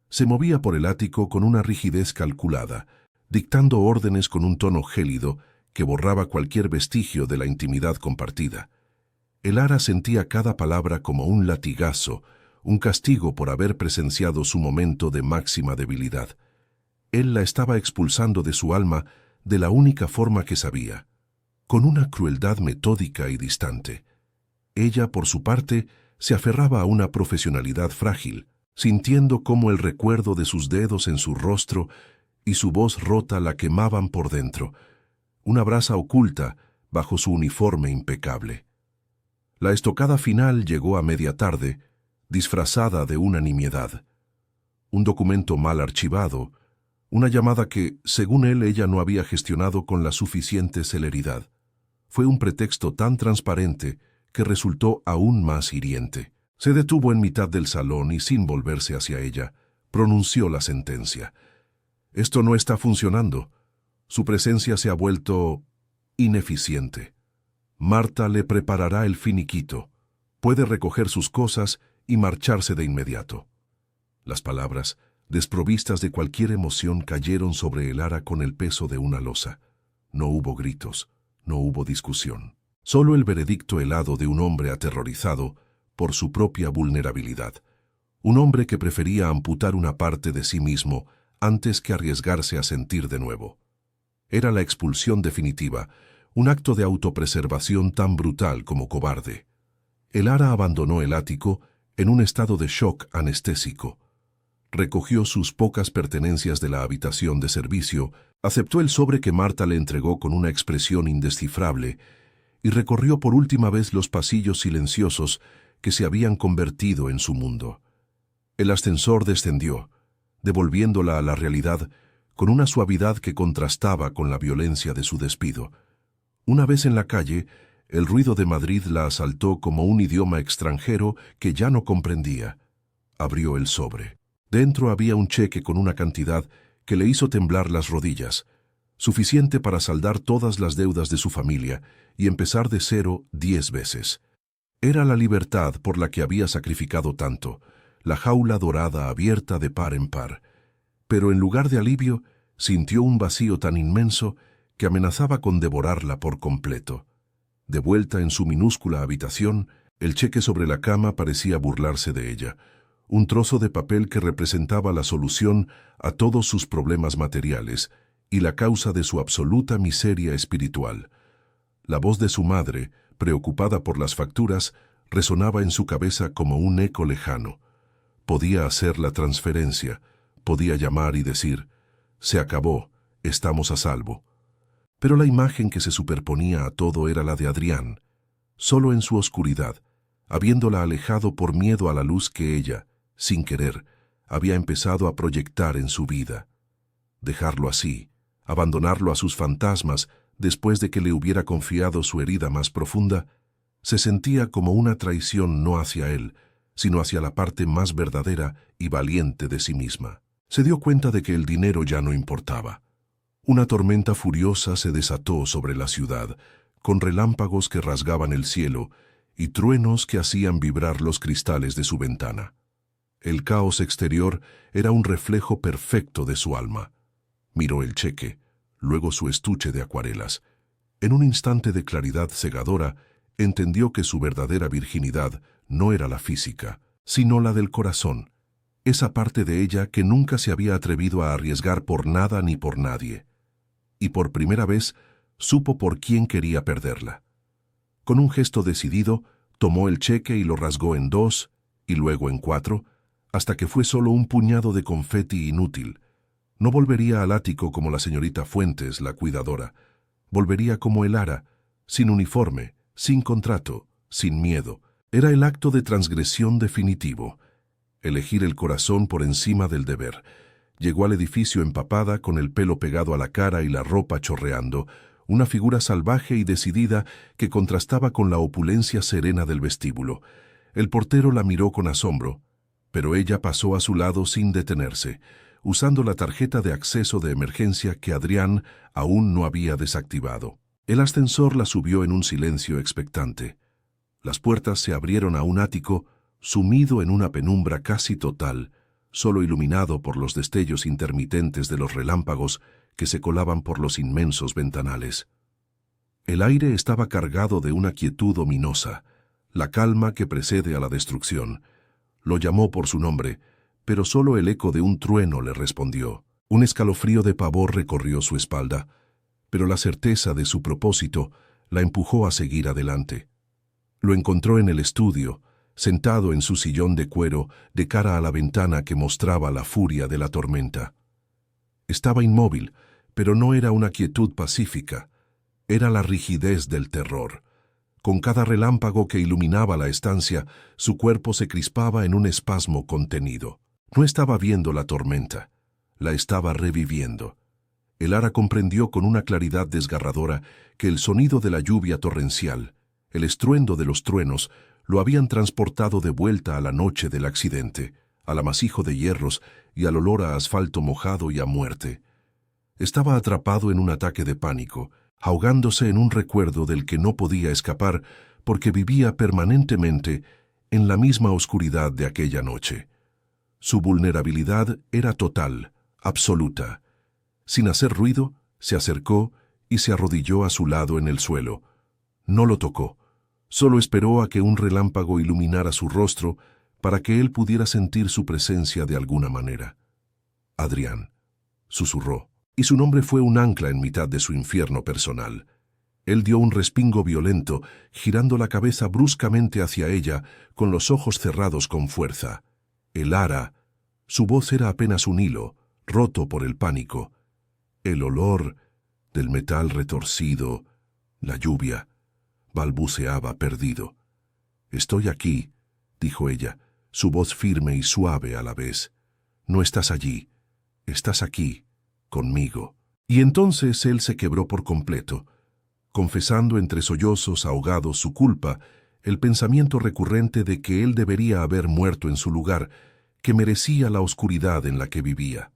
Se movía por el ático con una rigidez calculada, dictando órdenes con un tono gélido que borraba cualquier vestigio de la intimidad compartida. El ara sentía cada palabra como un latigazo, un castigo por haber presenciado su momento de máxima debilidad. Él la estaba expulsando de su alma de la única forma que sabía, con una crueldad metódica y distante. Ella, por su parte, se aferraba a una profesionalidad frágil, sintiendo cómo el recuerdo de sus dedos en su rostro y su voz rota la quemaban por dentro, una brasa oculta bajo su uniforme impecable. La estocada final llegó a media tarde, disfrazada de una nimiedad. Un documento mal archivado, una llamada que, según él, ella no había gestionado con la suficiente celeridad. Fue un pretexto tan transparente que resultó aún más hiriente. Se detuvo en mitad del salón y, sin volverse hacia ella, pronunció la sentencia. Esto no está funcionando. Su presencia se ha vuelto ineficiente. Marta le preparará el finiquito. Puede recoger sus cosas y marcharse de inmediato. Las palabras, desprovistas de cualquier emoción, cayeron sobre el ara con el peso de una losa. No hubo gritos, no hubo discusión. Solo el veredicto helado de un hombre aterrorizado por su propia vulnerabilidad. Un hombre que prefería amputar una parte de sí mismo antes que arriesgarse a sentir de nuevo. Era la expulsión definitiva, un acto de autopreservación tan brutal como cobarde. El ara abandonó el ático en un estado de shock anestésico. Recogió sus pocas pertenencias de la habitación de servicio, aceptó el sobre que Marta le entregó con una expresión indescifrable y recorrió por última vez los pasillos silenciosos que se habían convertido en su mundo. El ascensor descendió, devolviéndola a la realidad con una suavidad que contrastaba con la violencia de su despido. Una vez en la calle, el ruido de Madrid la asaltó como un idioma extranjero que ya no comprendía. Abrió el sobre. Dentro había un cheque con una cantidad que le hizo temblar las rodillas, suficiente para saldar todas las deudas de su familia y empezar de cero 10 veces. Era la libertad por la que había sacrificado tanto, la jaula dorada abierta de par en par. Pero en lugar de alivio, sintió un vacío tan inmenso que amenazaba con devorarla por completo. De vuelta en su minúscula habitación, el cheque sobre la cama parecía burlarse de ella, un trozo de papel que representaba la solución a todos sus problemas materiales y la causa de su absoluta miseria espiritual. La voz de su madre, preocupada por las facturas, resonaba en su cabeza como un eco lejano. Podía hacer la transferencia, podía llamar y decir, «Se acabó, estamos a salvo». Pero la imagen que se superponía a todo era la de Adrián, solo en su oscuridad, habiéndola alejado por miedo a la luz que ella, sin querer, había empezado a proyectar en su vida. Dejarlo así, abandonarlo a sus fantasmas después de que le hubiera confiado su herida más profunda, se sentía como una traición no hacia él, sino hacia la parte más verdadera y valiente de sí misma. Se dio cuenta de que el dinero ya no importaba. Una tormenta furiosa se desató sobre la ciudad, con relámpagos que rasgaban el cielo y truenos que hacían vibrar los cristales de su ventana. El caos exterior era un reflejo perfecto de su alma. Miró el cheque, luego su estuche de acuarelas. En un instante de claridad cegadora, entendió que su verdadera virginidad no era la física, sino la del corazón, esa parte de ella que nunca se había atrevido a arriesgar por nada ni por nadie. Y por primera vez supo por quién quería perderla. Con un gesto decidido, tomó el cheque y lo rasgó en 2, y luego en 4, hasta que fue solo un puñado de confeti inútil. No volvería al ático como la señorita Fuentes, la cuidadora. Volvería como el Ara, sin uniforme, sin contrato, sin miedo. Era el acto de transgresión definitivo. Elegir el corazón por encima del deber. Llegó al edificio empapada, con el pelo pegado a la cara y la ropa chorreando, una figura salvaje y decidida que contrastaba con la opulencia serena del vestíbulo. El portero la miró con asombro, pero ella pasó a su lado sin detenerse, usando la tarjeta de acceso de emergencia que Adrián aún no había desactivado. El ascensor la subió en un silencio expectante. Las puertas se abrieron a un ático, sumido en una penumbra casi total, solo iluminado por los destellos intermitentes de los relámpagos que se colaban por los inmensos ventanales. El aire estaba cargado de una quietud ominosa, la calma que precede a la destrucción. Lo llamó por su nombre, pero solo el eco de un trueno le respondió. Un escalofrío de pavor recorrió su espalda, pero la certeza de su propósito la empujó a seguir adelante. Lo encontró en el estudio, sentado en su sillón de cuero, de cara a la ventana que mostraba la furia de la tormenta. Estaba inmóvil, pero no era una quietud pacífica, era la rigidez del terror. Con cada relámpago que iluminaba la estancia, su cuerpo se crispaba en un espasmo contenido. No estaba viendo la tormenta, la estaba reviviendo. El Ara comprendió con una claridad desgarradora que el sonido de la lluvia torrencial, el estruendo de los truenos, lo habían transportado de vuelta a la noche del accidente, al amasijo de hierros y al olor a asfalto mojado y a muerte. Estaba atrapado en un ataque de pánico, ahogándose en un recuerdo del que no podía escapar porque vivía permanentemente en la misma oscuridad de aquella noche. Su vulnerabilidad era total, absoluta. Sin hacer ruido, se acercó y se arrodilló a su lado en el suelo. No lo tocó. Solo esperó a que un relámpago iluminara su rostro para que él pudiera sentir su presencia de alguna manera. Adrián, susurró, y su nombre fue un ancla en mitad de su infierno personal. Él dio un respingo violento, girando la cabeza bruscamente hacia ella, con los ojos cerrados con fuerza. El Ara, su voz era apenas un hilo, roto por el pánico. El olor del metal retorcido, la lluvia, balbuceaba perdido. «Estoy aquí», dijo ella, su voz firme y suave a la vez. «No estás allí, estás aquí, conmigo». Y entonces él se quebró por completo, confesando entre sollozos ahogados su culpa, el pensamiento recurrente de que él debería haber muerto en su lugar, que merecía la oscuridad en la que vivía.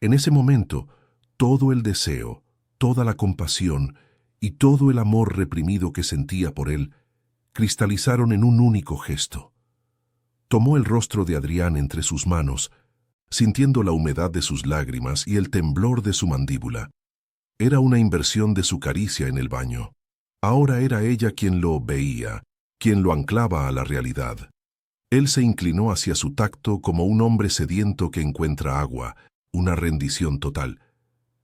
En ese momento, todo el deseo, toda la compasión y todo el amor reprimido que sentía por él, cristalizaron en un único gesto. tomó el rostro de Adrián entre sus manos, sintiendo la humedad de sus lágrimas y el temblor de su mandíbula. Era una inversión de su caricia en el baño. Ahora era ella quien lo veía, quien lo anclaba a la realidad. Él se inclinó hacia su tacto como un hombre sediento que encuentra agua, una rendición total.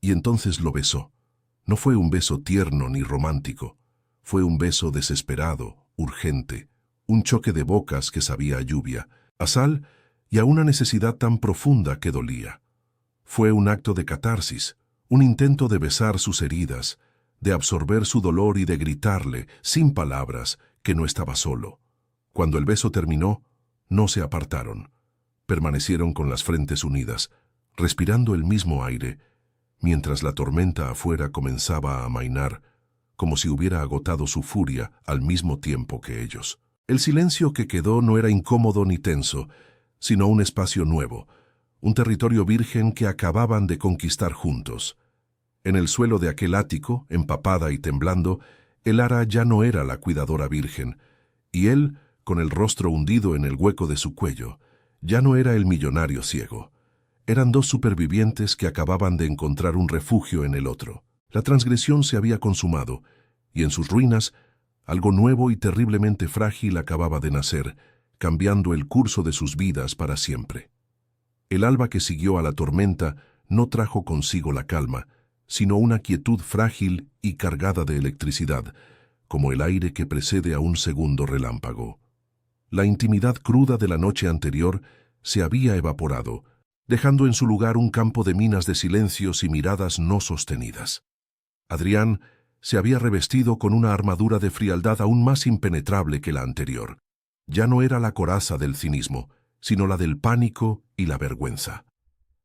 Y entonces lo besó. No fue un beso tierno ni romántico. Fue un beso desesperado, urgente, un choque de bocas que sabía a lluvia, a sal y a una necesidad tan profunda que dolía. Fue un acto de catarsis, un intento de besar sus heridas, de absorber su dolor y de gritarle, sin palabras, que no estaba solo. Cuando el beso terminó, no se apartaron. Permanecieron con las frentes unidas, respirando el mismo aire, mientras la tormenta afuera comenzaba a amainar, como si hubiera agotado su furia al mismo tiempo que ellos. El silencio que quedó no era incómodo ni tenso, sino un espacio nuevo, un territorio virgen que acababan de conquistar juntos. En el suelo de aquel ático, empapada y temblando, Elara ya no era la cuidadora virgen, y él, con el rostro hundido en el hueco de su cuello, ya no era el millonario ciego. Eran dos supervivientes que acababan de encontrar un refugio en el otro. La transgresión se había consumado, y en sus ruinas, algo nuevo y terriblemente frágil acababa de nacer, cambiando el curso de sus vidas para siempre. El alba que siguió a la tormenta no trajo consigo la calma, sino una quietud frágil y cargada de electricidad, como el aire que precede a un segundo relámpago. La intimidad cruda de la noche anterior se había evaporado, dejando en su lugar un campo de minas de silencios y miradas no sostenidas. Adrián se había revestido con una armadura de frialdad aún más impenetrable que la anterior. Ya no era la coraza del cinismo, sino la del pánico y la vergüenza.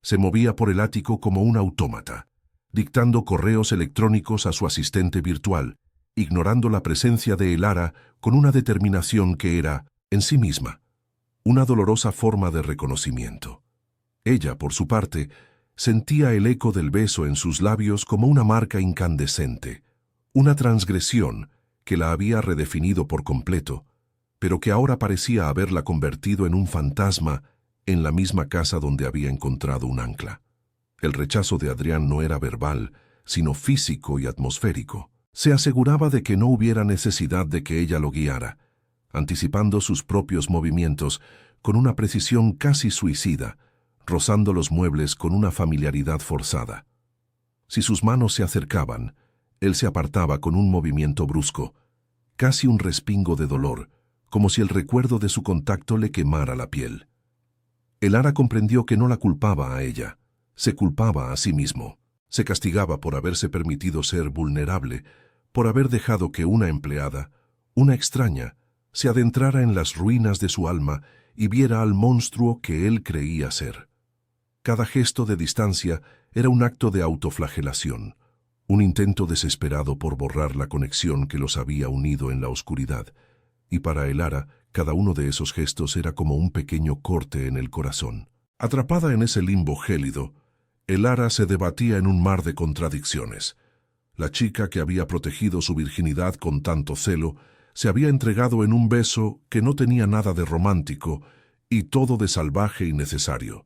Se movía por el ático como un autómata, dictando correos electrónicos a su asistente virtual, ignorando la presencia de Elara con una determinación que era, en sí misma, una dolorosa forma de reconocimiento. Ella, por su parte, sentía el eco del beso en sus labios como una marca incandescente, una transgresión que la había redefinido por completo, pero que ahora parecía haberla convertido en un fantasma en la misma casa donde había encontrado un ancla. El rechazo de Adrián no era verbal, sino físico y atmosférico. Se aseguraba de que no hubiera necesidad de que ella lo guiara, anticipando sus propios movimientos con una precisión casi suicida, rozando los muebles con una familiaridad forzada. Si sus manos se acercaban, él se apartaba con un movimiento brusco, casi un respingo de dolor, como si el recuerdo de su contacto le quemara la piel. Elara comprendió que no la culpaba a ella, se culpaba a sí mismo, se castigaba por haberse permitido ser vulnerable, por haber dejado que una empleada, una extraña, se adentrara en las ruinas de su alma y viera al monstruo que él creía ser. Cada gesto de distancia era un acto de autoflagelación, un intento desesperado por borrar la conexión que los había unido en la oscuridad, y para Elara, cada uno de esos gestos era como un pequeño corte en el corazón. Atrapada en ese limbo gélido, Elara se debatía en un mar de contradicciones. La chica que había protegido su virginidad con tanto celo se había entregado en un beso que no tenía nada de romántico y todo de salvaje y necesario.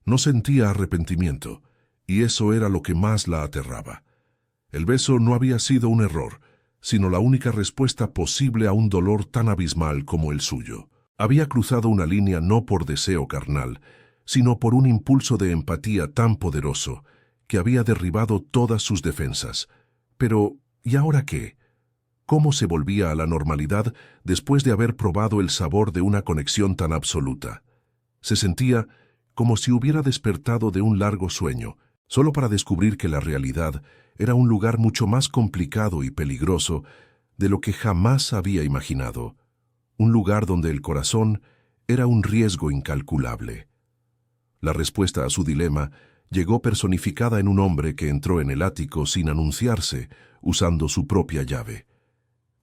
No sentía arrepentimiento, y eso era lo que más la aterraba. El beso no había sido un error, sino la única respuesta posible a un dolor tan abismal como el suyo. Había cruzado una línea no por deseo carnal, sino por un impulso de empatía tan poderoso que había derribado todas sus defensas. Pero, ¿y ahora qué? ¿Cómo se volvía a la normalidad después de haber probado el sabor de una conexión tan absoluta? Se sentía como si hubiera despertado de un largo sueño, solo para descubrir que la realidad era un lugar mucho más complicado y peligroso de lo que jamás había imaginado. Un lugar donde el corazón era un riesgo incalculable. La respuesta a su dilema llegó personificada en un hombre que entró en el ático sin anunciarse, usando su propia llave.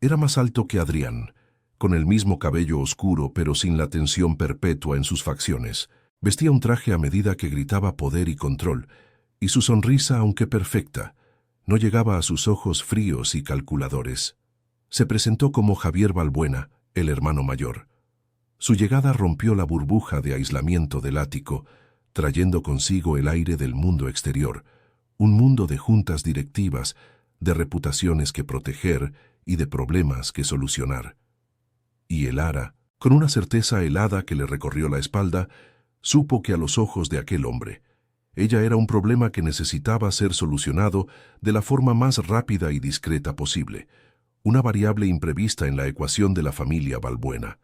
Era más alto que Adrián, con el mismo cabello oscuro pero sin la tensión perpetua en sus facciones. Vestía un traje a medida que gritaba poder y control, y su sonrisa, aunque perfecta, no llegaba a sus ojos fríos y calculadores. Se presentó como Javier Balbuena, el hermano mayor. Su llegada rompió la burbuja de aislamiento del ático, trayendo consigo el aire del mundo exterior, un mundo de juntas directivas, de reputaciones que proteger y de problemas que solucionar. Y Elara, con una certeza helada que le recorrió la espalda, supo que a los ojos de aquel hombre, ella era un problema que necesitaba ser solucionado de la forma más rápida y discreta posible, una variable imprevista en la ecuación de la familia Balbuena.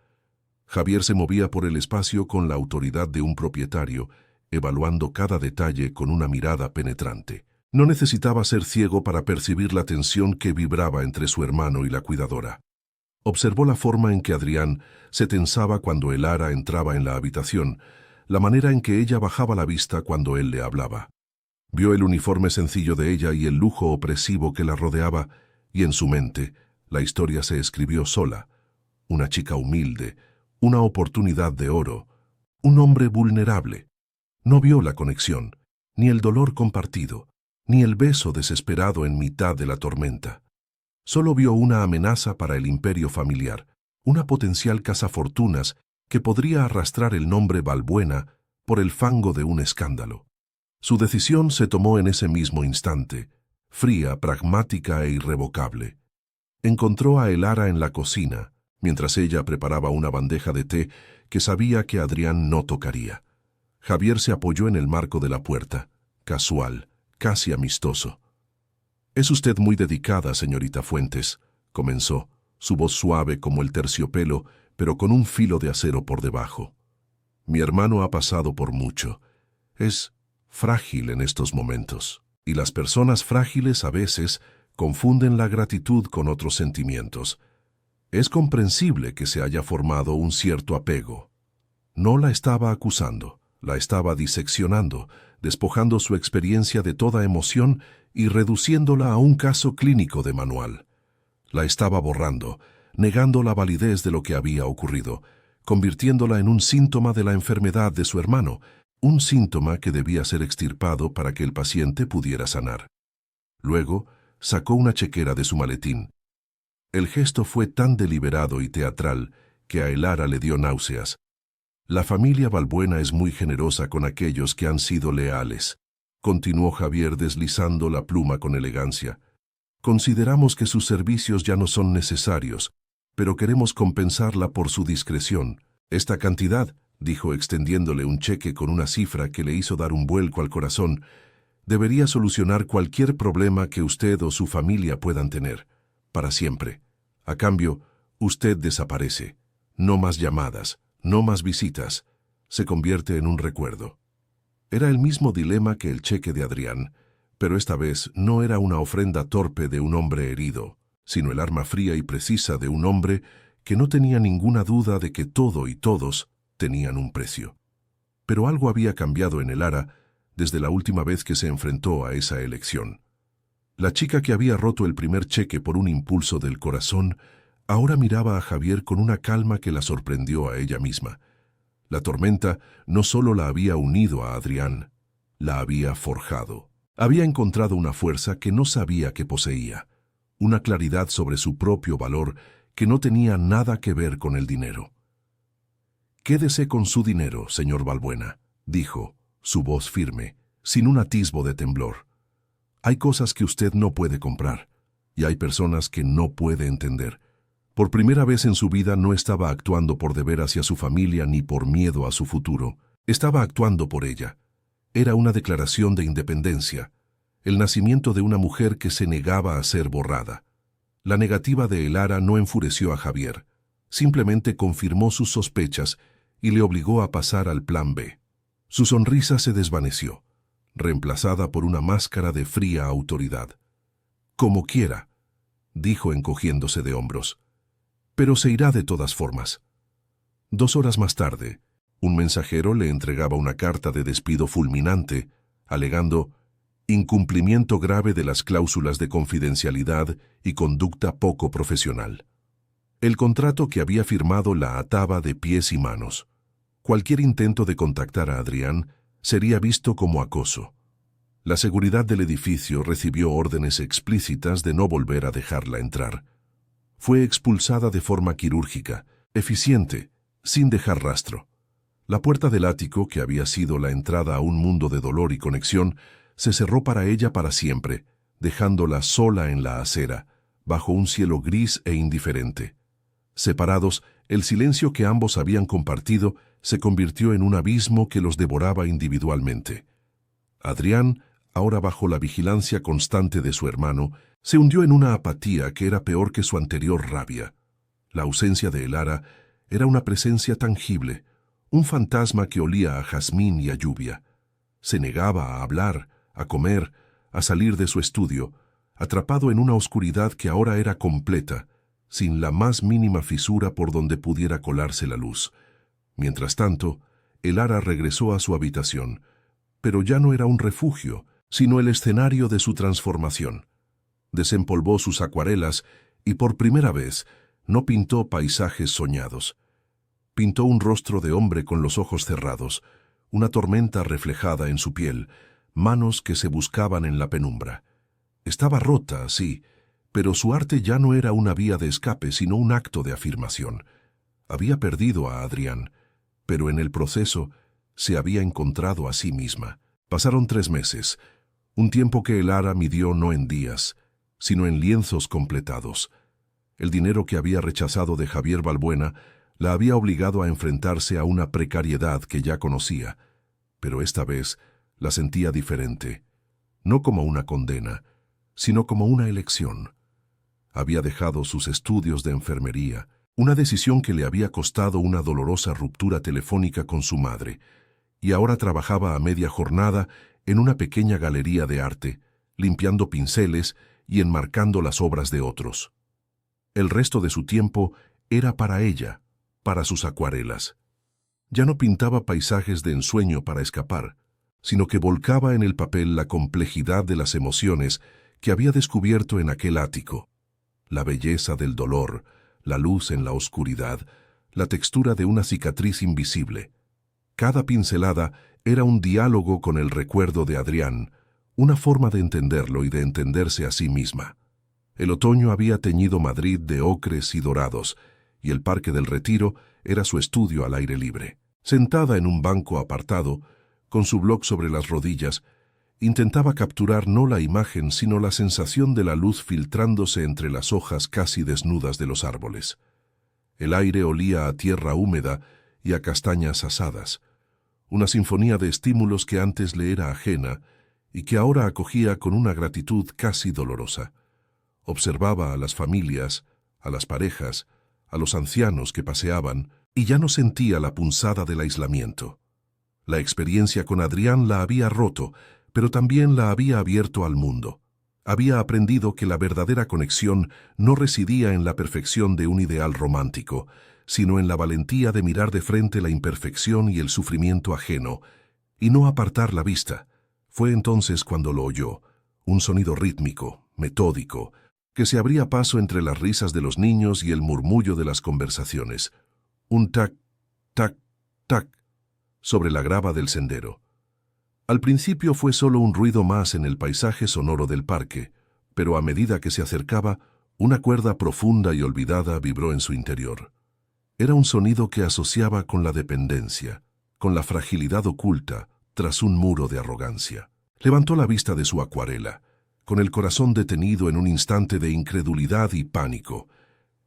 Javier se movía por el espacio con la autoridad de un propietario, evaluando cada detalle con una mirada penetrante. No necesitaba ser ciego para percibir la tensión que vibraba entre su hermano y la cuidadora. Observó la forma en que Adrián se tensaba cuando Elara entraba en la habitación, la manera en que ella bajaba la vista cuando él le hablaba. Vio el uniforme sencillo de ella y el lujo opresivo que la rodeaba, y en su mente la historia se escribió sola. Una chica humilde, una oportunidad de oro, un hombre vulnerable. No vio la conexión, ni el dolor compartido, ni el beso desesperado en mitad de la tormenta. Solo vio una amenaza para el imperio familiar, una potencial cazafortunas que podría arrastrar el nombre Balbuena por el fango de un escándalo. Su decisión se tomó en ese mismo instante, fría, pragmática e irrevocable. Encontró a Elara en la cocina, mientras ella preparaba una bandeja de té que sabía que Adrián no tocaría. Javier se apoyó en el marco de la puerta, casual, casi amistoso. «Es usted muy dedicada, señorita Fuentes», comenzó, su voz suave como el terciopelo, pero con un filo de acero por debajo. «Mi hermano ha pasado por mucho. Es frágil en estos momentos, y las personas frágiles a veces confunden la gratitud con otros sentimientos. Es comprensible que se haya formado un cierto apego». No la estaba acusando, la estaba diseccionando, despojando su experiencia de toda emoción y reduciéndola a un caso clínico de manual. La estaba borrando, negando la validez de lo que había ocurrido, convirtiéndola en un síntoma de la enfermedad de su hermano, un síntoma que debía ser extirpado para que el paciente pudiera sanar. Luego, sacó una chequera de su maletín. El gesto fue tan deliberado y teatral que a Elara le dio náuseas. «La familia Balbuena es muy generosa con aquellos que han sido leales», continuó Javier deslizando la pluma con elegancia. «Consideramos que sus servicios ya no son necesarios, pero queremos compensarla por su discreción. Esta cantidad», dijo extendiéndole un cheque con una cifra que le hizo dar un vuelco al corazón, «debería solucionar cualquier problema que usted o su familia puedan tener, para siempre. A cambio, usted desaparece. No más llamadas, no más visitas. Se convierte en un recuerdo». Era el mismo dilema que el cheque de Adrián, pero esta vez no era una ofrenda torpe de un hombre herido, sino el arma fría y precisa de un hombre que no tenía ninguna duda de que todo y todos tenían un precio. Pero algo había cambiado en Elara desde la última vez que se enfrentó a esa elección. La chica que había roto el primer cheque por un impulso del corazón ahora miraba a Javier con una calma que la sorprendió a ella misma. La tormenta no solo la había unido a Adrián, la había forjado. Había encontrado una fuerza que no sabía que poseía, una claridad sobre su propio valor que no tenía nada que ver con el dinero. «Quédese con su dinero, señor Balbuena», dijo, su voz firme, sin un atisbo de temblor. «Hay cosas que usted no puede comprar, y hay personas que no puede entender». Por primera vez en su vida no estaba actuando por deber hacia su familia ni por miedo a su futuro. Estaba actuando por ella. Era una declaración de independencia, el nacimiento de una mujer que se negaba a ser borrada. La negativa de Elara no enfureció a Javier, simplemente confirmó sus sospechas y le obligó a pasar al plan B. Su sonrisa se desvaneció, reemplazada por una máscara de fría autoridad. «Como quiera», dijo encogiéndose de hombros. «Pero se irá de todas formas». 2 horas más tarde, un mensajero le entregaba una carta de despido fulminante, alegando incumplimiento grave de las cláusulas de confidencialidad y conducta poco profesional. El contrato que había firmado la ataba de pies y manos. Cualquier intento de contactar a Adrián sería visto como acoso. La seguridad del edificio recibió órdenes explícitas de no volver a dejarla entrar. Fue expulsada de forma quirúrgica, eficiente, sin dejar rastro. La puerta del ático, que había sido la entrada a un mundo de dolor y conexión, se cerró para ella para siempre, dejándola sola en la acera, bajo un cielo gris e indiferente. Separados, el silencio que ambos habían compartido se convirtió en un abismo que los devoraba individualmente. Adrián, ahora bajo la vigilancia constante de su hermano, se hundió en una apatía que era peor que su anterior rabia. La ausencia de Elara era una presencia tangible, un fantasma que olía a jazmín y a lluvia. Se negaba a hablar, a comer, a salir de su estudio, atrapado en una oscuridad que ahora era completa, sin la más mínima fisura por donde pudiera colarse la luz. Mientras tanto, Elara regresó a su habitación, pero ya no era un refugio, sino el escenario de su transformación. Desempolvó sus acuarelas y por primera vez no pintó paisajes soñados. Pintó un rostro de hombre con los ojos cerrados, una tormenta reflejada en su piel, manos que se buscaban en la penumbra. Estaba rota, sí, pero su arte ya no era una vía de escape, sino un acto de afirmación. Había perdido a Adrián, pero en el proceso se había encontrado a sí misma. Pasaron 3 meses, un tiempo que Elara midió no en días, sino en lienzos completados. El dinero que había rechazado de Javier Balbuena la había obligado a enfrentarse a una precariedad que ya conocía, pero esta vez la sentía diferente, no como una condena, sino como una elección. Había dejado sus estudios de enfermería, una decisión que le había costado una dolorosa ruptura telefónica con su madre, y ahora trabajaba a media jornada en una pequeña galería de arte, limpiando pinceles y enmarcando las obras de otros. El resto de su tiempo era para ella, para sus acuarelas. Ya no pintaba paisajes de ensueño para escapar, sino que volcaba en el papel la complejidad de las emociones que había descubierto en aquel ático. La belleza del dolor, la luz en la oscuridad, la textura de una cicatriz invisible. Cada pincelada era un diálogo con el recuerdo de Adrián, una forma de entenderlo y de entenderse a sí misma. El otoño había teñido Madrid de ocres y dorados, y el Parque del Retiro era su estudio al aire libre. Sentada en un banco apartado, con su blog sobre las rodillas, intentaba capturar no la imagen sino la sensación de la luz filtrándose entre las hojas casi desnudas de los árboles. El aire olía a tierra húmeda y a castañas asadas, una sinfonía de estímulos que antes le era ajena y que ahora acogía con una gratitud casi dolorosa. Observaba a las familias, a las parejas, a los ancianos que paseaban, y ya no sentía la punzada del aislamiento. La experiencia con Adrián la había roto, pero también la había abierto al mundo. Había aprendido que la verdadera conexión no residía en la perfección de un ideal romántico, sino en la valentía de mirar de frente la imperfección y el sufrimiento ajeno, y no apartar la vista. Fue entonces cuando lo oyó, un sonido rítmico, metódico, que se abría paso entre las risas de los niños y el murmullo de las conversaciones. Un tac, tac, tac, sobre la grava del sendero. Al principio fue solo un ruido más en el paisaje sonoro del parque, pero a medida que se acercaba, una cuerda profunda y olvidada vibró en su interior. Era un sonido que asociaba con la dependencia, con la fragilidad oculta tras un muro de arrogancia. Levantó la vista de su acuarela, con el corazón detenido en un instante de incredulidad y pánico.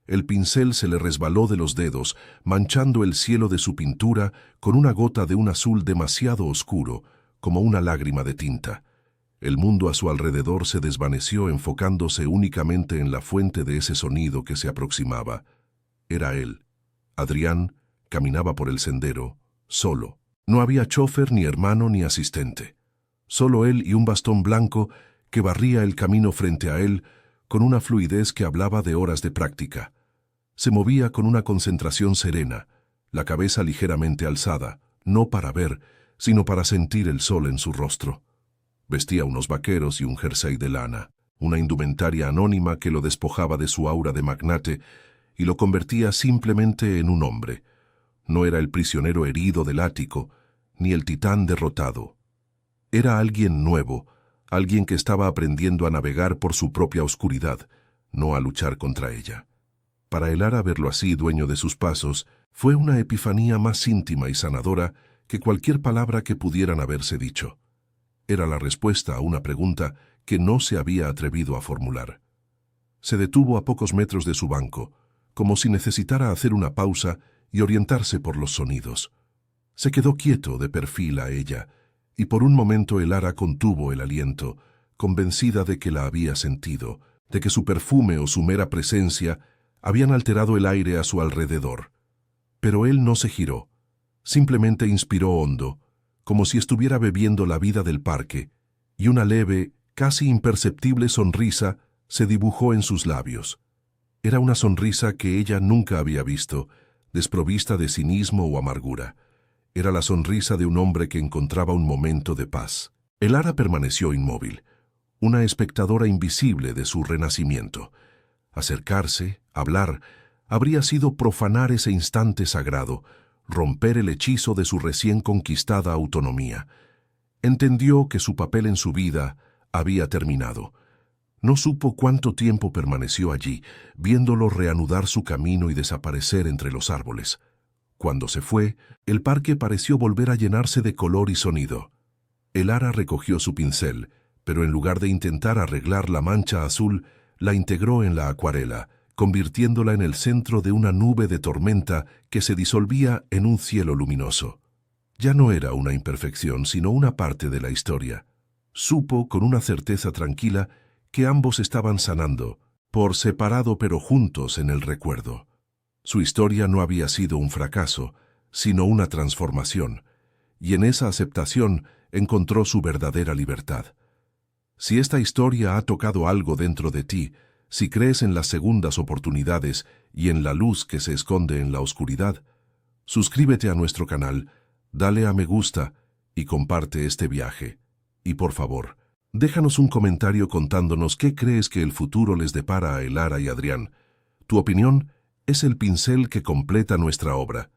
El pincel se le resbaló de los dedos, manchando el cielo de su pintura con una gota de un azul demasiado oscuro, como una lágrima de tinta. El mundo a su alrededor se desvaneció enfocándose únicamente en la fuente de ese sonido que se aproximaba. Era él. Adrián caminaba por el sendero, solo. No había chofer, ni hermano, ni asistente. Solo él y un bastón blanco que barría el camino frente a él con una fluidez que hablaba de horas de práctica. Se movía con una concentración serena, la cabeza ligeramente alzada, no para ver, sino para sentir el sol en su rostro. Vestía unos vaqueros y un jersey de lana, una indumentaria anónima que lo despojaba de su aura de magnate y lo convertía simplemente en un hombre. No era el prisionero herido del ático, ni el titán derrotado. Era alguien nuevo, alguien que estaba aprendiendo a navegar por su propia oscuridad, no a luchar contra ella. Para Elara verlo así, dueño de sus pasos, fue una epifanía más íntima y sanadora que cualquier palabra que pudieran haberse dicho. Era la respuesta a una pregunta que no se había atrevido a formular. Se detuvo a pocos metros de su banco, como si necesitara hacer una pausa y orientarse por los sonidos. Se quedó quieto de perfil a ella, y por un momento Elara contuvo el aliento, convencida de que la había sentido, de que su perfume o su mera presencia habían alterado el aire a su alrededor. Pero él no se giró, simplemente inspiró hondo, como si estuviera bebiendo la vida del parque, y una leve, casi imperceptible sonrisa se dibujó en sus labios. Era una sonrisa que ella nunca había visto, desprovista de cinismo o amargura. Era la sonrisa de un hombre que encontraba un momento de paz. Elara permaneció inmóvil, una espectadora invisible de su renacimiento. Acercarse, hablar, habría sido profanar ese instante sagrado, romper el hechizo de su recién conquistada autonomía. Entendió que su papel en su vida había terminado. No supo cuánto tiempo permaneció allí, viéndolo reanudar su camino y desaparecer entre los árboles. Cuando se fue, el parque pareció volver a llenarse de color y sonido. Elara recogió su pincel, pero en lugar de intentar arreglar la mancha azul, la integró en la acuarela, convirtiéndola en el centro de una nube de tormenta que se disolvía en un cielo luminoso. Ya no era una imperfección, sino una parte de la historia. Supo con una certeza tranquila que ambos estaban sanando, por separado pero juntos en el recuerdo. Su historia no había sido un fracaso, sino una transformación, y en esa aceptación encontró su verdadera libertad. Si esta historia ha tocado algo dentro de ti, si crees en las segundas oportunidades y en la luz que se esconde en la oscuridad, suscríbete a nuestro canal, dale a me gusta y comparte este viaje. Y por favor, déjanos un comentario contándonos qué crees que el futuro les depara a Elara y Adrián. Tu opinión es el pincel que completa nuestra obra.